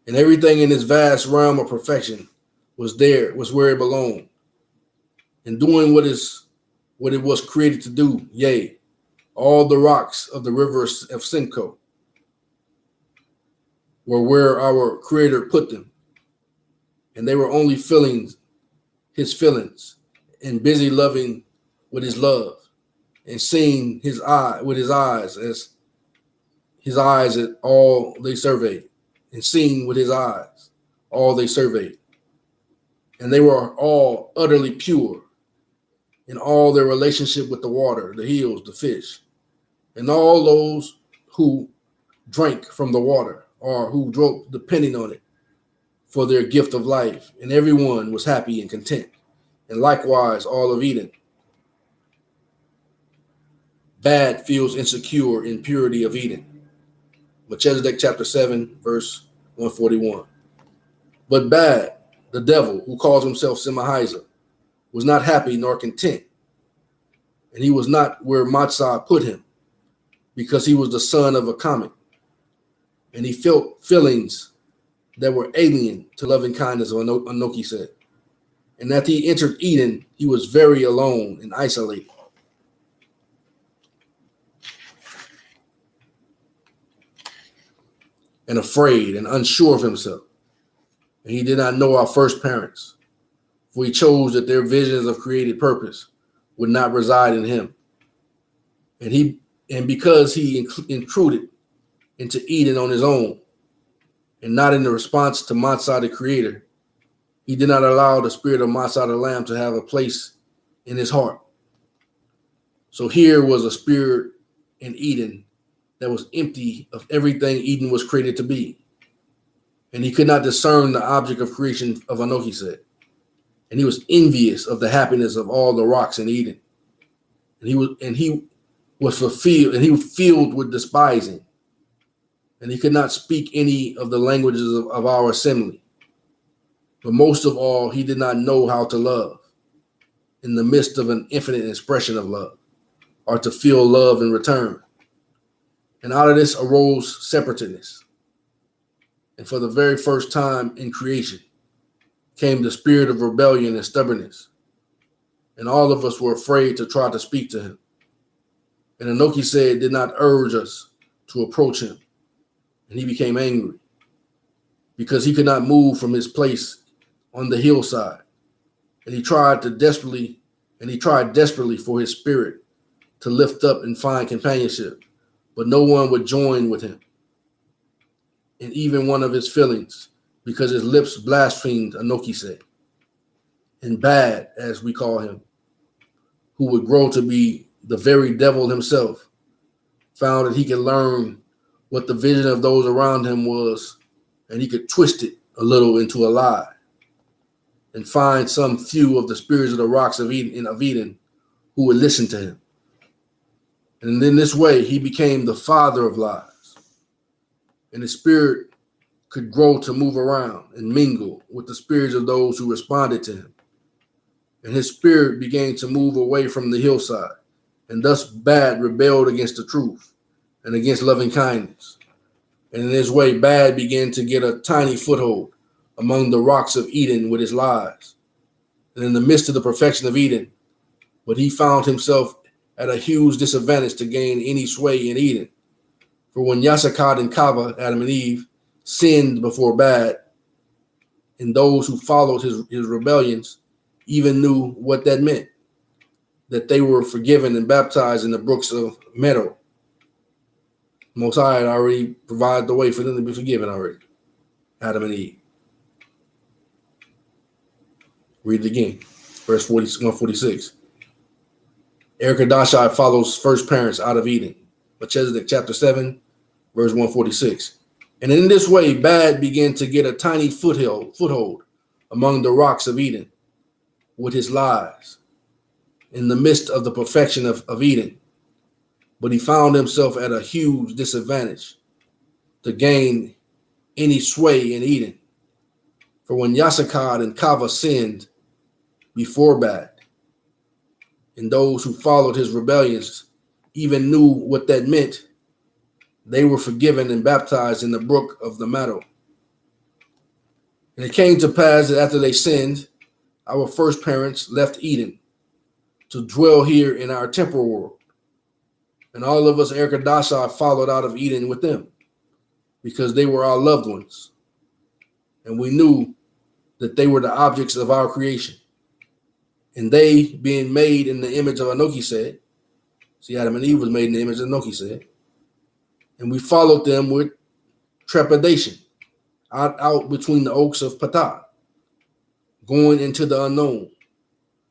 And everything in this vast realm of perfection was where it belonged, and doing what it was created to do. Yea, all the rocks of the river of Simcoe were where our Creator put them, and they were only his feelings, and busy loving with his love, and seeing his eye with his eyes as his eyes at all they surveyed, and seeing with his eyes all they surveyed. And they were all utterly pure in all their relationship with the water, the hills, the fish, and all those who drank from the water or who drank depending on it for their gift of life. And everyone was happy and content. And likewise, all of Eden. Bad feels insecure in purity of Eden. Melchizedek chapter 7, verse 141. But bad, the devil, who calls himself Mahuya, was not happy nor content, and he was not where Matzah put him, because he was the son of a comet, and he felt feelings that were alien to loving kindness, Anoki said. And after he entered Eden, he was very alone and isolated. And afraid and unsure of himself. And he did not know our first parents, for he chose that their visions of created purpose would not reside in him. And because he intruded into Eden on his own, and not in the response to Matzah the Creator, he did not allow the spirit of Matzah the Lamb to have a place in his heart. So here was a spirit in Eden that was empty of everything Eden was created to be. And he could not discern the object of creation of Anoki said. And he was envious of the happiness of all the rocks in Eden. And he was filled with despising. And he could not speak any of the languages of our assembly. But most of all, he did not know how to love in the midst of an infinite expression of love, or to feel love in return. And out of this arose separateness. And for the very first time in creation came the spirit of rebellion and stubbornness. And all of us were afraid to try to speak to him. And Anoki said did not urge us to approach him. And he became angry because he could not move from his place on the hillside. And he tried desperately for his spirit to lift up and find companionship, but no one would join with him. And even one of his feelings, because his lips blasphemed, Anoki said, and bad, as we call him, who would grow to be the very devil himself, found that he could learn what the vision of those around him was, and he could twist it a little into a lie, and find some few of the spirits of the rocks of Eden who would listen to him. And in this way, he became the father of lies. And his spirit could grow to move around and mingle with the spirits of those who responded to him. And his spirit began to move away from the hillside. And thus bad rebelled against the truth and against loving kindness. And in this way, bad began to get a tiny foothold among the rocks of Eden with his lies. And in the midst of the perfection of Eden, but he found himself at a huge disadvantage to gain any sway in Eden. For when Yasakad and Kava, Adam and Eve, sinned before bad, and those who followed his rebellions even knew what that meant, that they were forgiven and baptized in the brooks of Meadow. Most High had already provided the way for them to be forgiven already, Adam and Eve. Read it again, verse 146. Ecclesiasticus follows first parents out of Eden. Melchizedek chapter 7, verse 146. And in this way, bad began to get a tiny foothold among the rocks of Eden with his lies in the midst of the perfection of Eden. But he found himself at a huge disadvantage to gain any sway in Eden. For when Yasakad and Kava sinned before bad, and those who followed his rebellions even knew what that meant, they were forgiven and baptized in the brook of the Meadow. And it came to pass that after they sinned, our first parents left Eden to dwell here in our temporal world. And all of us, Ecclesiasticus, followed out of Eden with them because they were our loved ones. And we knew that they were the objects of our creation. And they, being made in the image of Anoki said, see, Adam and Eve was made in the image of Anoki said, and we followed them with trepidation out between the oaks of Patah, going into the unknown,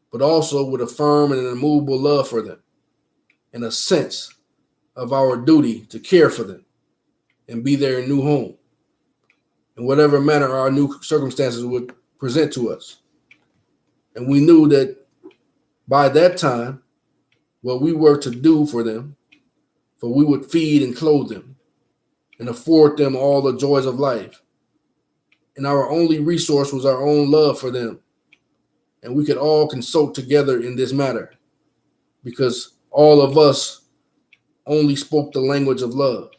but also with a firm and an immovable love for them and a sense of our duty to care for them and be their new home in whatever manner our new circumstances would present to us. And we knew that by that time, what we were to do for them, for we would feed and clothe them and afford them all the joys of life. And our only resource was our own love for them and we could all consult together in this matter, because all of us only spoke the language of love.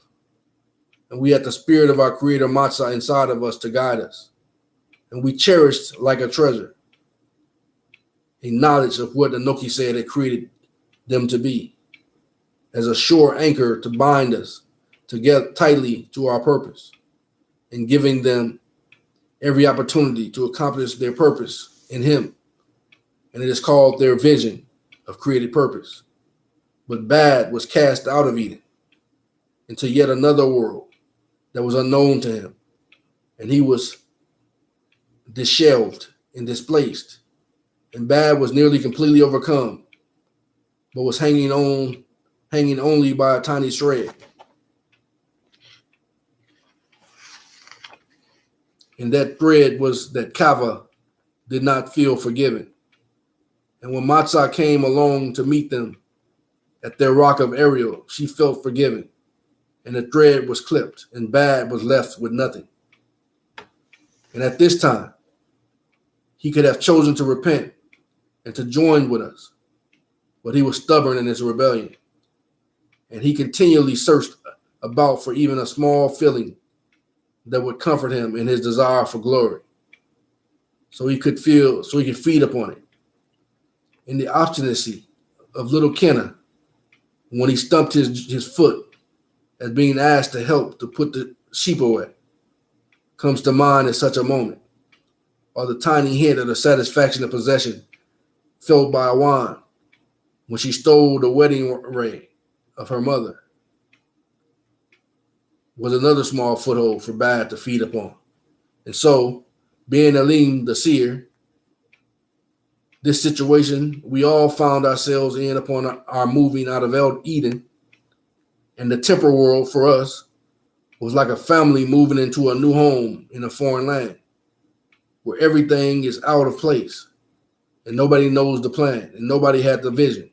And we had the spirit of our creator Matza inside of us to guide us. And we cherished like a treasure a knowledge of what Anoki said had created them to be, as a sure anchor to bind us together tightly to our purpose, and giving them every opportunity to accomplish their purpose in him. And it is called their vision of created purpose. But bad was cast out of Eden into yet another world that was unknown to him. And he was disheveled and displaced. And bad was nearly completely overcome, but was hanging only by a tiny thread. And that thread was that Kava did not feel forgiven. And when Matza came along to meet them at their rock of Ariel, she felt forgiven. And the thread was clipped, and Bad was left with nothing. And at this time, he could have chosen to repent and to join with us, but he was stubborn in his rebellion. And he continually searched about for even a small feeling that would comfort him in his desire for glory, so he could feed upon it. In the obstinacy of little Kenna, when he stumped his foot as being asked to help to put the sheep away, comes to mind at such a moment, or the tiny hint of the satisfaction of possession felt by Awan when she stole the wedding ring of her mother, was another small foothold for Bad to feed upon. And so, being Alim the seer, this situation we all found ourselves in upon our moving out of Eden, and the temporal world for us was like a family moving into a new home in a foreign land, where everything is out of place, and nobody knows the plan, and nobody had the vision.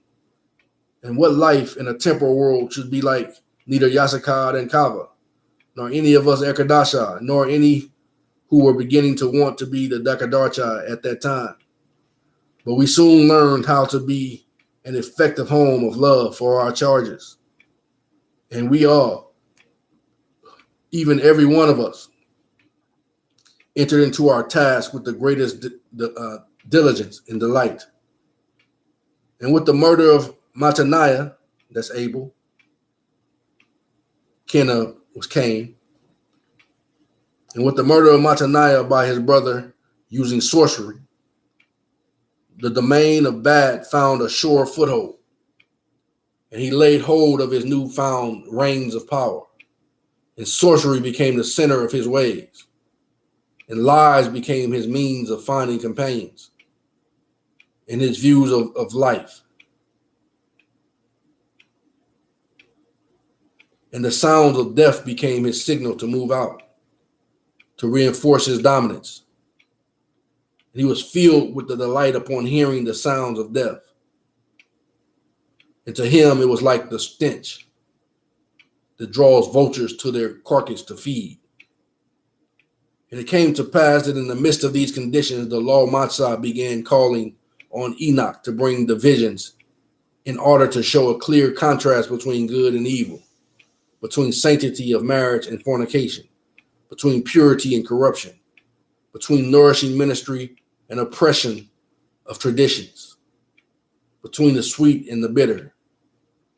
And what life in a temporal world should be like, neither Yasakad and Kava, nor any of us Ekadasha, nor any who were beginning to want to be the Dakadarcha at that time. But we soon learned how to be an effective home of love for our charges. And we all, even every one of us, entered into our task with the greatest diligence and delight. And with the murder of Mataniah, that's Abel, Kenna was Cain, and with the murder of Mataniah by his brother using sorcery, the domain of Bad found a sure foothold, and he laid hold of his newfound reins of power, and sorcery became the center of his ways, and lies became his means of finding companions, and his views of life. And the sounds of death became his signal to move out, to reinforce his dominance. He was filled with the delight upon hearing the sounds of death. And to him, it was like the stench that draws vultures to their carcass to feed. And it came to pass that in the midst of these conditions, the law Matzah began calling on Enoch to bring the visions in order to show a clear contrast between good and evil, between sanctity of marriage and fornication, between purity and corruption, between nourishing ministry and oppression of traditions, between the sweet and the bitter,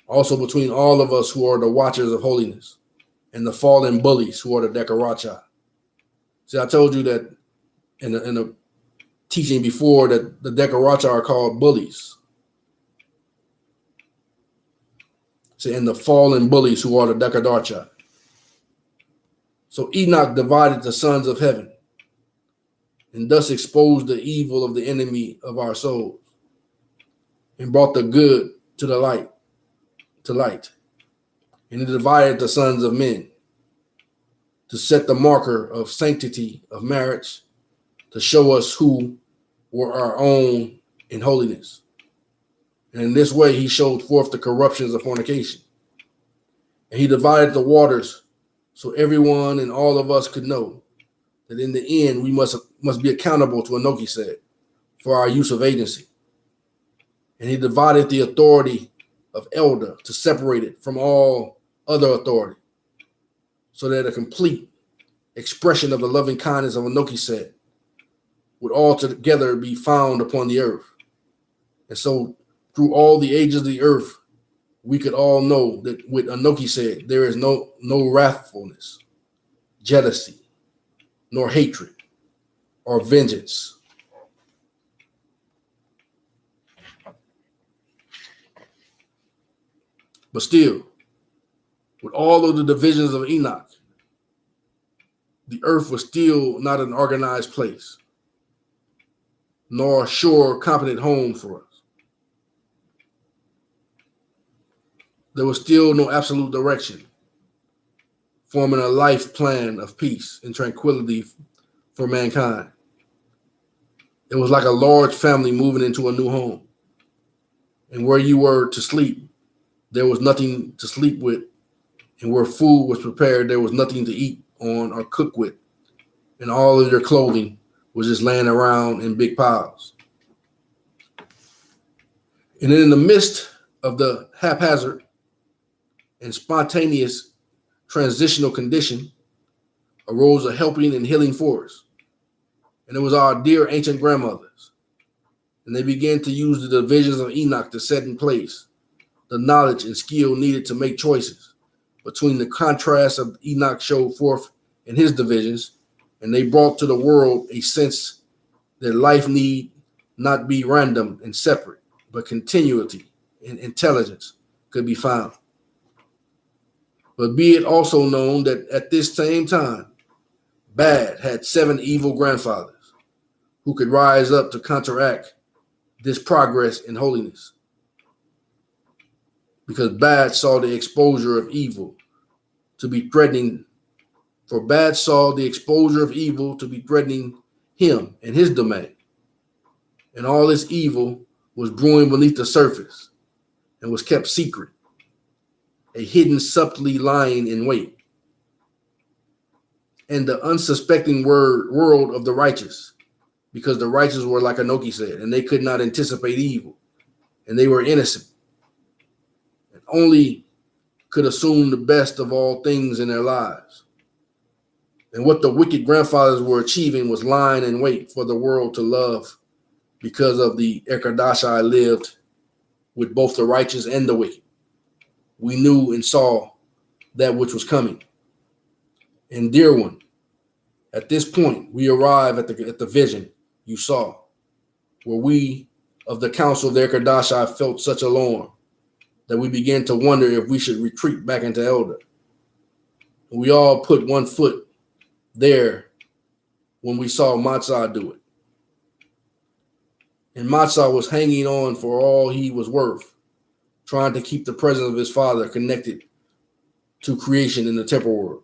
also between all of us who are the watchers of holiness and the fallen bullies who are the Dekaracha. See, I told you that in a teaching before that the Dekaracha are called bullies. See, and the fallen bullies who are the Dekadarcha. So Enoch divided the sons of heaven and thus exposed the evil of the enemy of our souls and brought the good to the light, And he divided the sons of men to set the marker of sanctity of marriage, to show us who were our own in holiness. And in this way, he showed forth the corruptions of fornication. And he divided the waters so everyone and all of us could know that in the end, we must be accountable to Anoki said for our use of agency. And he divided the authority of elder to separate it from all other authority, so that a complete expression of the loving kindness of Melchizedek would altogether be found upon the earth. And so through all the ages of the earth, we could all know that with Melchizedek, there is no wrathfulness, jealousy, nor hatred, or vengeance. But still, with all of the divisions of Enoch, the earth was still not an organized place, nor a sure, competent home for us. There was still no absolute direction, forming a life plan of peace and tranquility for mankind. It was like a large family moving into a new home. And where you were to sleep, there was nothing to sleep with. And where food was prepared, there was nothing to eat on or cook with. And all of your clothing was just laying around in big piles. And in the midst of the haphazard and spontaneous transitional condition arose a helping and healing force. And it was our dear ancient grandmothers. And they began to use the divisions of Enoch to set in place the knowledge and skill needed to make choices between the contrast of Enoch showed forth in his divisions, and they brought to the world a sense that life need not be random and separate, but continuity and intelligence could be found. But be it also known that at this same time, Bad had 7 evil grandfathers who could rise up to counteract this progress in holiness. Because Bad saw the exposure of evil to be threatening, for Bad saw the exposure of evil to be threatening him and his domain. And all this evil was brewing beneath the surface and was kept secret, a hidden subtly lying in wait. And the unsuspecting world of the righteous, because the righteous were like Enoch said, and they could not anticipate evil, and they were innocent, and only could assume the best of all things in their lives. And what the wicked grandfathers were achieving was lying in wait for the world to love, because of the Ecclesiasticus lived with both the righteous and the wicked. We knew and saw that which was coming. And dear one, at this point, we arrive at the vision you saw, where we of the council of the Ecclesiasticus felt such alarm that we began to wonder if we should retreat back into Elder. We all put one foot there when we saw Matzah do it. And Matzah was hanging on for all he was worth, trying to keep the presence of his father connected to creation in the temporal world,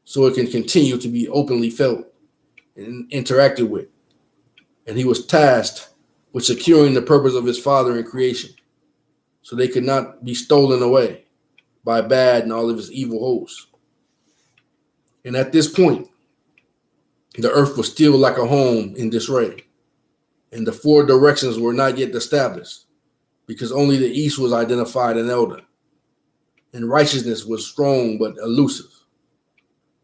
so it can continue to be openly felt and interacted with. And he was tasked with securing the purpose of his father in creation, so they could not be stolen away by Bad and all of his evil hosts. And at this point, the earth was still like a home in disarray, and the 4 directions were not yet established, because only the east was identified and elder, and righteousness was strong but elusive,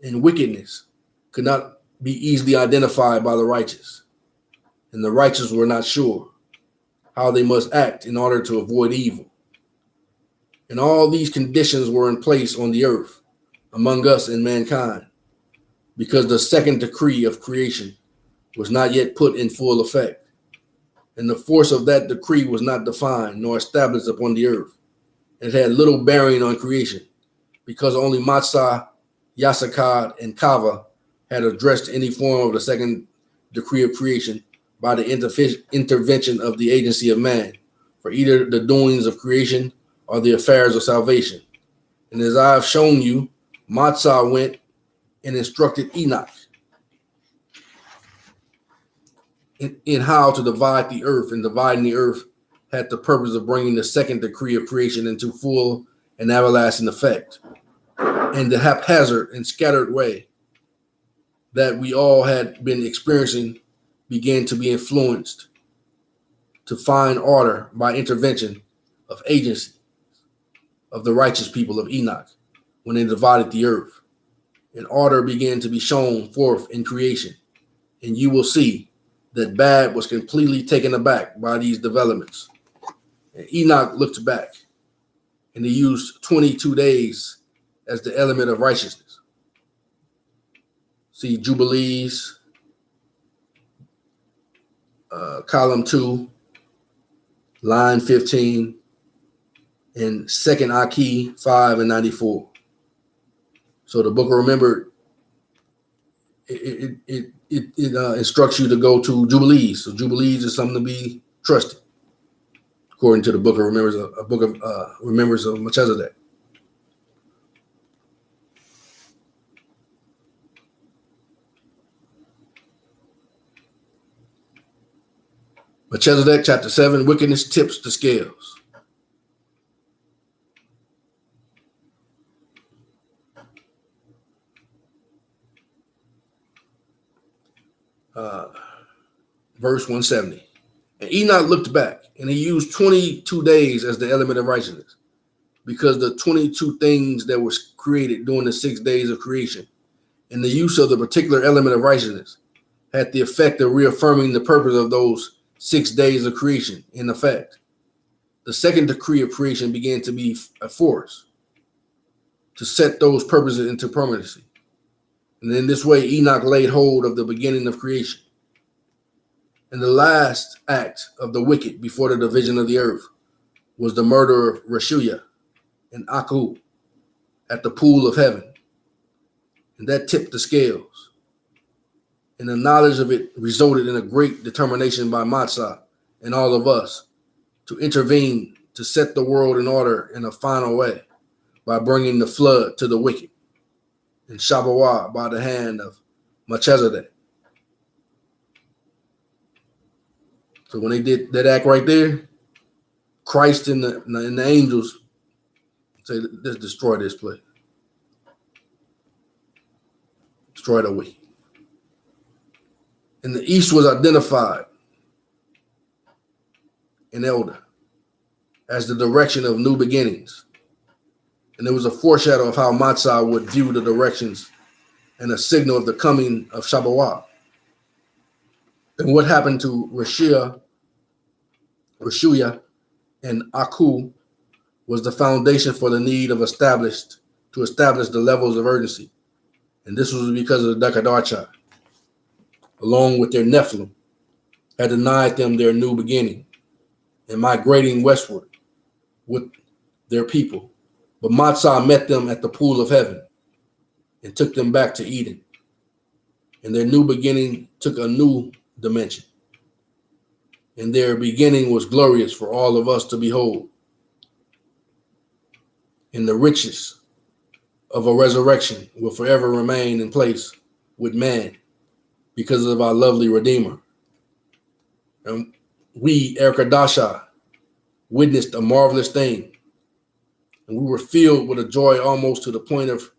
and wickedness could not be easily identified by the righteous, and the righteous were not sure how they must act in order to avoid evil. And all these conditions were in place on the earth among us and mankind, because the second decree of creation was not yet put in full effect, and the force of that decree was not defined nor established upon the earth. It had little bearing on creation, because only Matzah, Yasakad, and Kava had addressed any form of the second decree of creation by the intervention of the agency of man, for either the doings of creation or the affairs of salvation. And as I have shown you, Matzah went and instructed Enoch in how to divide the earth, and dividing the earth had the purpose of bringing the second decree of creation into full and everlasting effect. And the haphazard and scattered way that we all had been experiencing began to be influenced to find order by intervention of agency of the righteous people of Enoch when they divided the earth. And order began to be shown forth in creation. And you will see that Bad was completely taken aback by these developments. And Enoch looked back, and he used 22 days as the element of righteousness. See Jubilees, column 2, line 15, and 2nd Aki 5 and 94. So the book of Remembrance, it instructs you to go to Jubilees. So Jubilees is something to be trusted, according to the book of Remembrance of Melchizedek. Melchizedek, chapter 7, wickedness tips the scales. Verse 170. And Enoch looked back, and he used 22 days as the element of righteousness, because the 22 things that were created during the 6 days of creation, and the use of the particular element of righteousness had the effect of reaffirming the purpose of those 6 days of creation. In effect, the second decree of creation began to be a force to set those purposes into permanency. And in this way, Enoch laid hold of the beginning of creation. And the last act of the wicked before the division of the earth was the murder of Mahuya and Aku at the pool of heaven. And that tipped the scales. And the knowledge of it resulted in a great determination by Matzah and all of us to intervene to set the world in order in a final way by bringing the flood to the wicked and Shabbat by the hand of Melchizedek. So when they did that act right there, Christ and the angels say, let's destroy this place. Destroy the wicked. And the east was identified in Elder as the direction of new beginnings. And there was a foreshadow of how Matzah would view the directions and a signal of the coming of Shabbat. And what happened to Mahuya and Aku was the foundation for the need of establish the levels of urgency. And this was because of the Dakadarcha, along with their Nephilim, had denied them their new beginning and migrating westward with their people. But Matzah met them at the pool of heaven and took them back to Eden. And their new beginning took a new dimension. And their beginning was glorious for all of us to behold. And the riches of a resurrection will forever remain in place with man because of our lovely Redeemer. And we, Erkadasha, witnessed a marvelous thing. And we were filled with a joy almost to the point of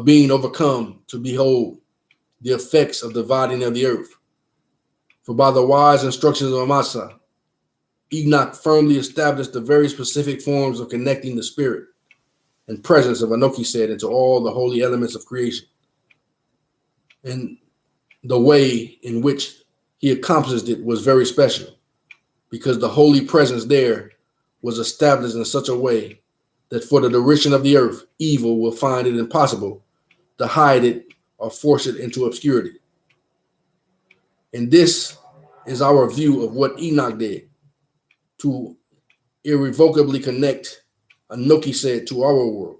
being overcome to behold the effects of the dividing of the earth. For by the wise instructions of Matzah, Enoch firmly established the very specific forms of connecting the spirit and presence of Melchizedek into all the holy elements of creation. And the way in which he accomplished it was very special, because the holy presence there was established in such a way that for the duration of the earth, evil will find it impossible to hide it or force it into obscurity. And this is our view of what Enoch did to irrevocably connect Melchizedek to our world.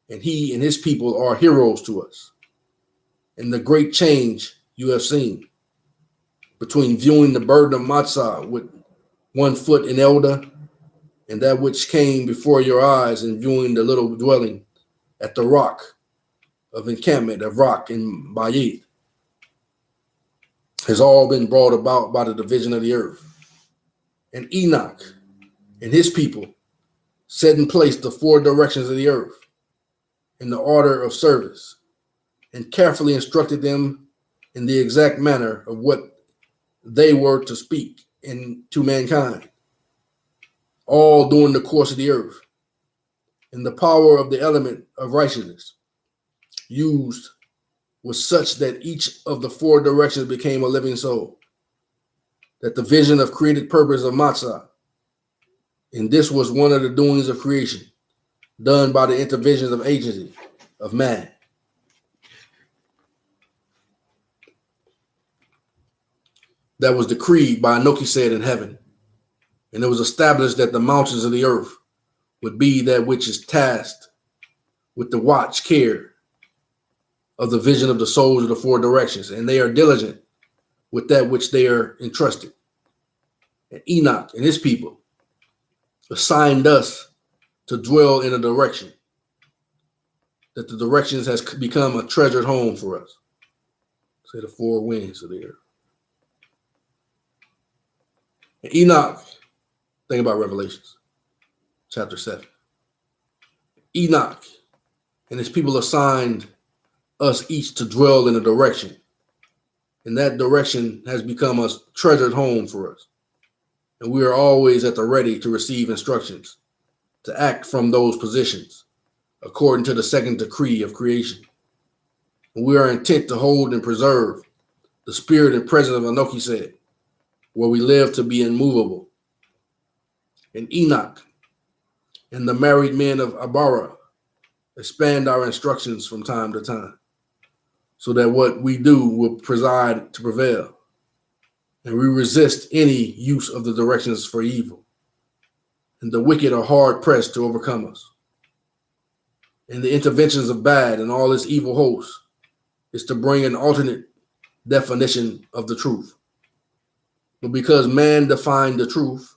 And he and his people are heroes to us. And the great change you have seen between viewing the burden of Matzah with 1 foot in Elder and that which came before your eyes and viewing the little dwelling at the rock of encampment of rock in Bayit has all been brought about by the division of the earth. And Enoch and his people set in place the 4 directions of the earth in the order of service and carefully instructed them in the exact manner of what they were to speak to mankind, all during the course of the earth. And the power of the element of righteousness used was such that each of the four directions became a living soul, that the vision of created purpose of Matzah, and this was one of the doings of creation, done by the interventions of agency of man. That was decreed by Melchizedek in heaven, and it was established that the mountains of the earth would be that which is tasked with the watch care of the vision of the souls of the four directions, and they are diligent with that which they are entrusted. And Enoch and his people assigned us to dwell in a direction, that the directions has become a treasured home for us. Say the four winds of the earth. And Enoch, think about Revelations, chapter 7. Enoch and his people assigned us each to dwell in a direction, and that direction has become a treasured home for us. And we are always at the ready to receive instructions, to act from those positions, according to the second decree of creation. And we are intent to hold and preserve the spirit and presence of Anoki said, where we live to be immovable. And Enoch and the married men of Abara expand our instructions from time to time, so that what we do will preside to prevail. And we resist any use of the directions for evil. And the wicked are hard pressed to overcome us. And the interventions of bad and all its evil hosts is to bring an alternate definition of the truth. But because man defined the truth,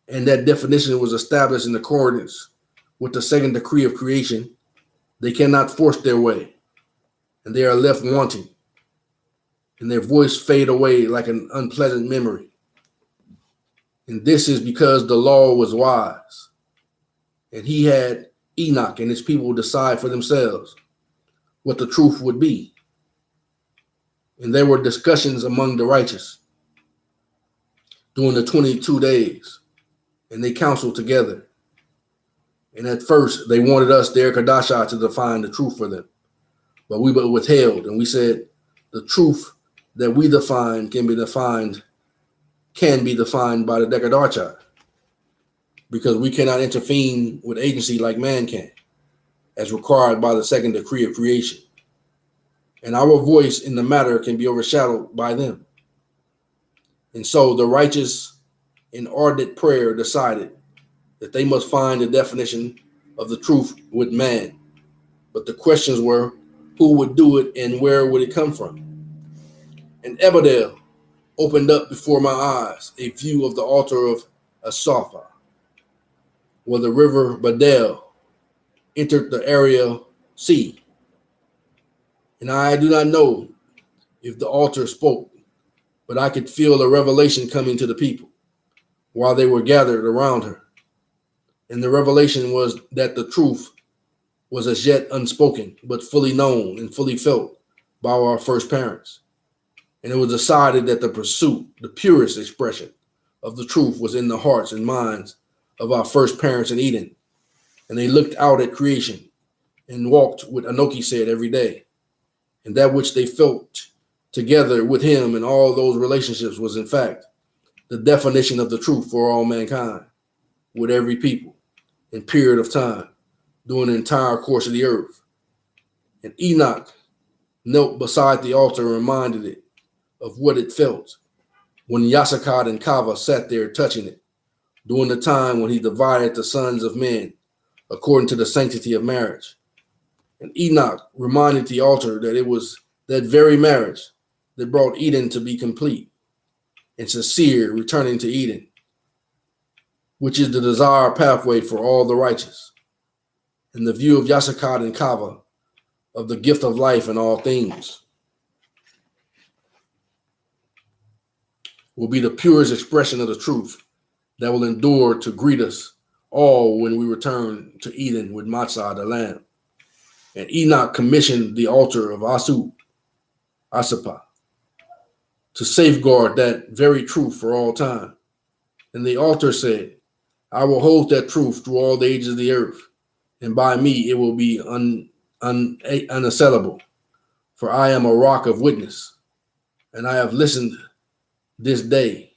and that definition was established in accordance with the second decree of creation, they cannot force their way, and they are left wanting, and their voice fade away like an unpleasant memory. And this is because the law was wise, and he had Enoch and his people decide for themselves what the truth would be. And there were discussions among the righteous during the 22 days, and they counseled together. And at first, they wanted us, their Kadasha, to define the truth for them. But we were withheld, and we said, the truth that we define can be defined by the Dekadarcha, because we cannot intervene with agency like man can, as required by the second decree of creation. And our voice in the matter can be overshadowed by them. And so the righteous in ardent prayer decided that they must find the definition of the truth with man. But the questions were, who would do it and where would it come from? And Ebedel opened up before my eyes a view of the altar of Asapha, where the river Badel entered the area sea. And I do not know if the altar spoke, but I could feel a revelation coming to the people while they were gathered around her. And the revelation was that the truth was as yet unspoken, but fully known and fully felt by our first parents. And it was decided that the pursuit, the purest expression of the truth, was in the hearts and minds of our first parents in Eden. And they looked out at creation and walked with Anoki said every day. And that which they felt together with him in all those relationships was in fact the definition of the truth for all mankind, with every people in period of time during the entire course of the earth. And Enoch knelt beside the altar and reminded it of what it felt when Yasakad and Kava sat there touching it during the time when he divided the sons of men according to the sanctity of marriage. And Enoch reminded the altar that it was that very marriage that brought Eden to be complete and sincere, returning to Eden, which is the desired pathway for all the righteous, and the view of Yasakad and Kava of the gift of life in all things will be the purest expression of the truth that will endure to greet us all when we return to Eden with Matzah the Lamb. And Enoch commissioned the altar of Asu Asapa, to safeguard that very truth for all time. And the altar said, I will hold that truth through all the ages of the earth, and by me it will be unassailable, for I am a rock of witness, and I have listened this day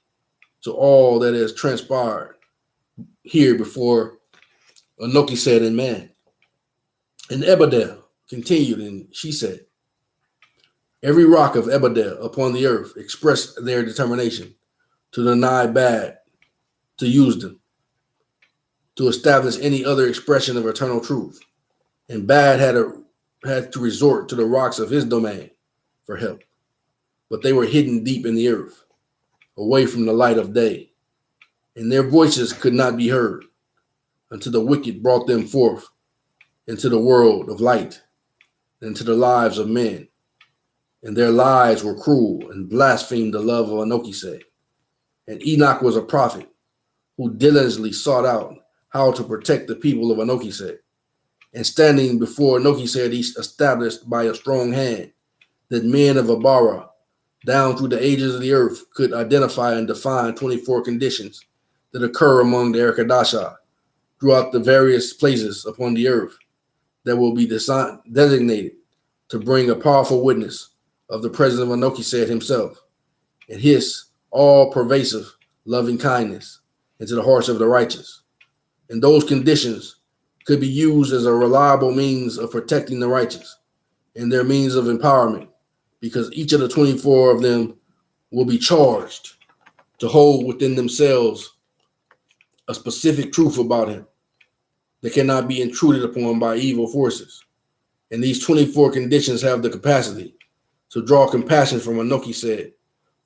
to all that has transpired here before Anoki said in man. And Ebedel continued, and she said, every rock of Ebedel upon the earth expressed their determination to deny bad, to use them, to establish any other expression of eternal truth. And bad had to resort to the rocks of his domain for help. But they were hidden deep in the earth, away from the light of day. And their voices could not be heard until the wicked brought them forth into the world of light, into the lives of men. And their lives were cruel and blasphemed the love of Anokise. And Enoch was a prophet who diligently sought out how to protect the people of Anokise. And standing before Anokise, he established by a strong hand that men of Abara, down through the ages of the earth, could identify and define 24 conditions that occur among the Erkadasha throughout the various places upon the earth that will be designated to bring a powerful witness of the presence of Anokise himself and his all-pervasive loving kindness into the hearts of the righteous. And those conditions could be used as a reliable means of protecting the righteous and their means of empowerment, because each of the 24 of them will be charged to hold within themselves a specific truth about him that cannot be intruded upon by evil forces. And these 24 conditions have the capacity to draw compassion from Anokise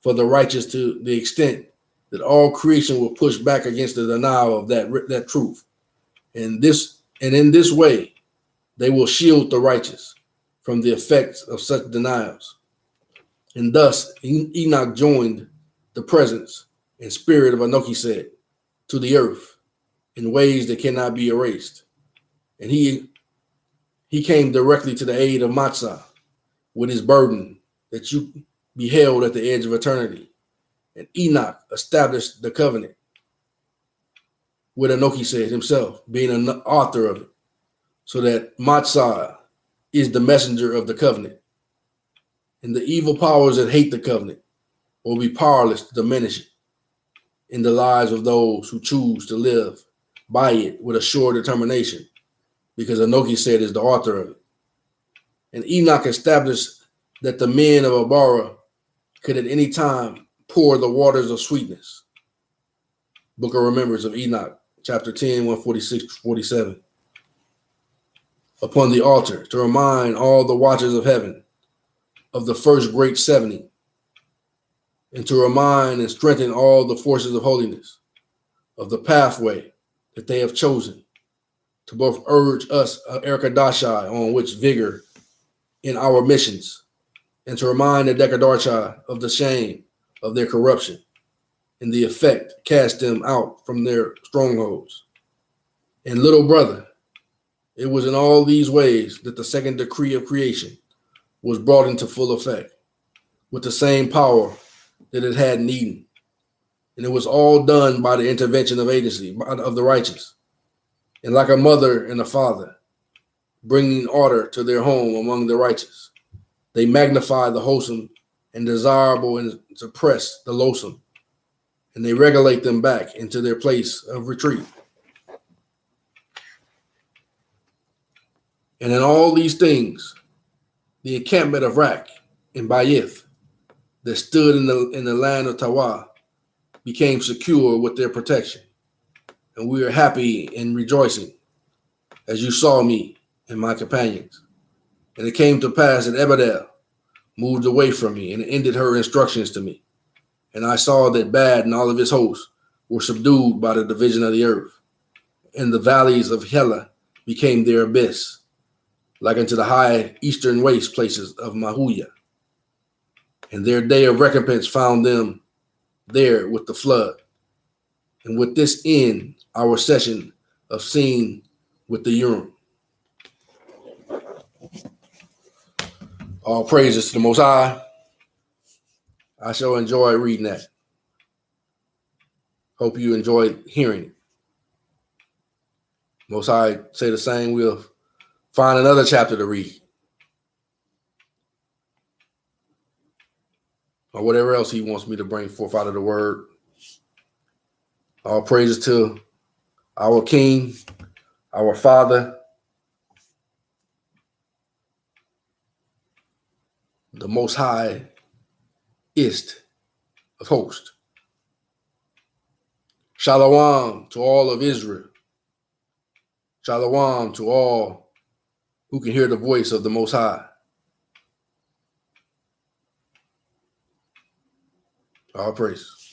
for the righteous to the extent that all creation will push back against the denial of that truth. And in this way, they will shield the righteous from the effects of such denials. And thus, Enoch joined the presence and spirit of Anokise to the earth in ways that cannot be erased. And he came directly to the aid of Matzah with his burden that you beheld at the edge of eternity. And Enoch established the covenant with Anokise himself, being an author of it, so that Matzah is the messenger of the covenant. And the evil powers that hate the covenant will be powerless to diminish it in the lives of those who choose to live by it with a sure determination, because Anokise is the author of it. And Enoch established that the men of Abara could at any time pour the waters of sweetness. Book of Remembrance of Enoch, chapter 10, 146-47. Upon the altar to remind all the watchers of heaven of the first great 70, and to remind and strengthen all the forces of holiness of the pathway that they have chosen, to both urge us, Erkadashai, on which vigor in our missions, and to remind the Dekadarchai of the shame of their corruption and the effect cast them out from their strongholds. And little brother, it was in all these ways that the second decree of creation was brought into full effect with the same power that it had in Eden. And it was all done by the intervention of agency of the righteous. And like a mother and a father, bringing order to their home among the righteous, they magnify the wholesome and desirable and suppress the loathsome, and they regulate them back into their place of retreat. And in all these things, the encampment of Rak and Bayith that stood in the land of Tawa became secure with their protection. And we are happy and rejoicing as you saw me and my companions. And it came to pass that Ebedel moved away from me and ended her instructions to me. And I saw that Bad and all of his hosts were subdued by the division of the earth. And the valleys of Hela became their abyss, like unto the high eastern waste places of Mahuya. And their day of recompense found them there with the flood. And with this end our session of seeing with the Urim. All praises to the Most High. I sure enjoy reading that. Hope you enjoyed hearing it. Most High say the same. We'll find another chapter to read, or whatever else he wants me to bring forth out of the word. All praises to our King, our Father, the Most High ist of hosts. Shalom to all of Israel. Shalom to all who can hear the voice of the Most High. All praise.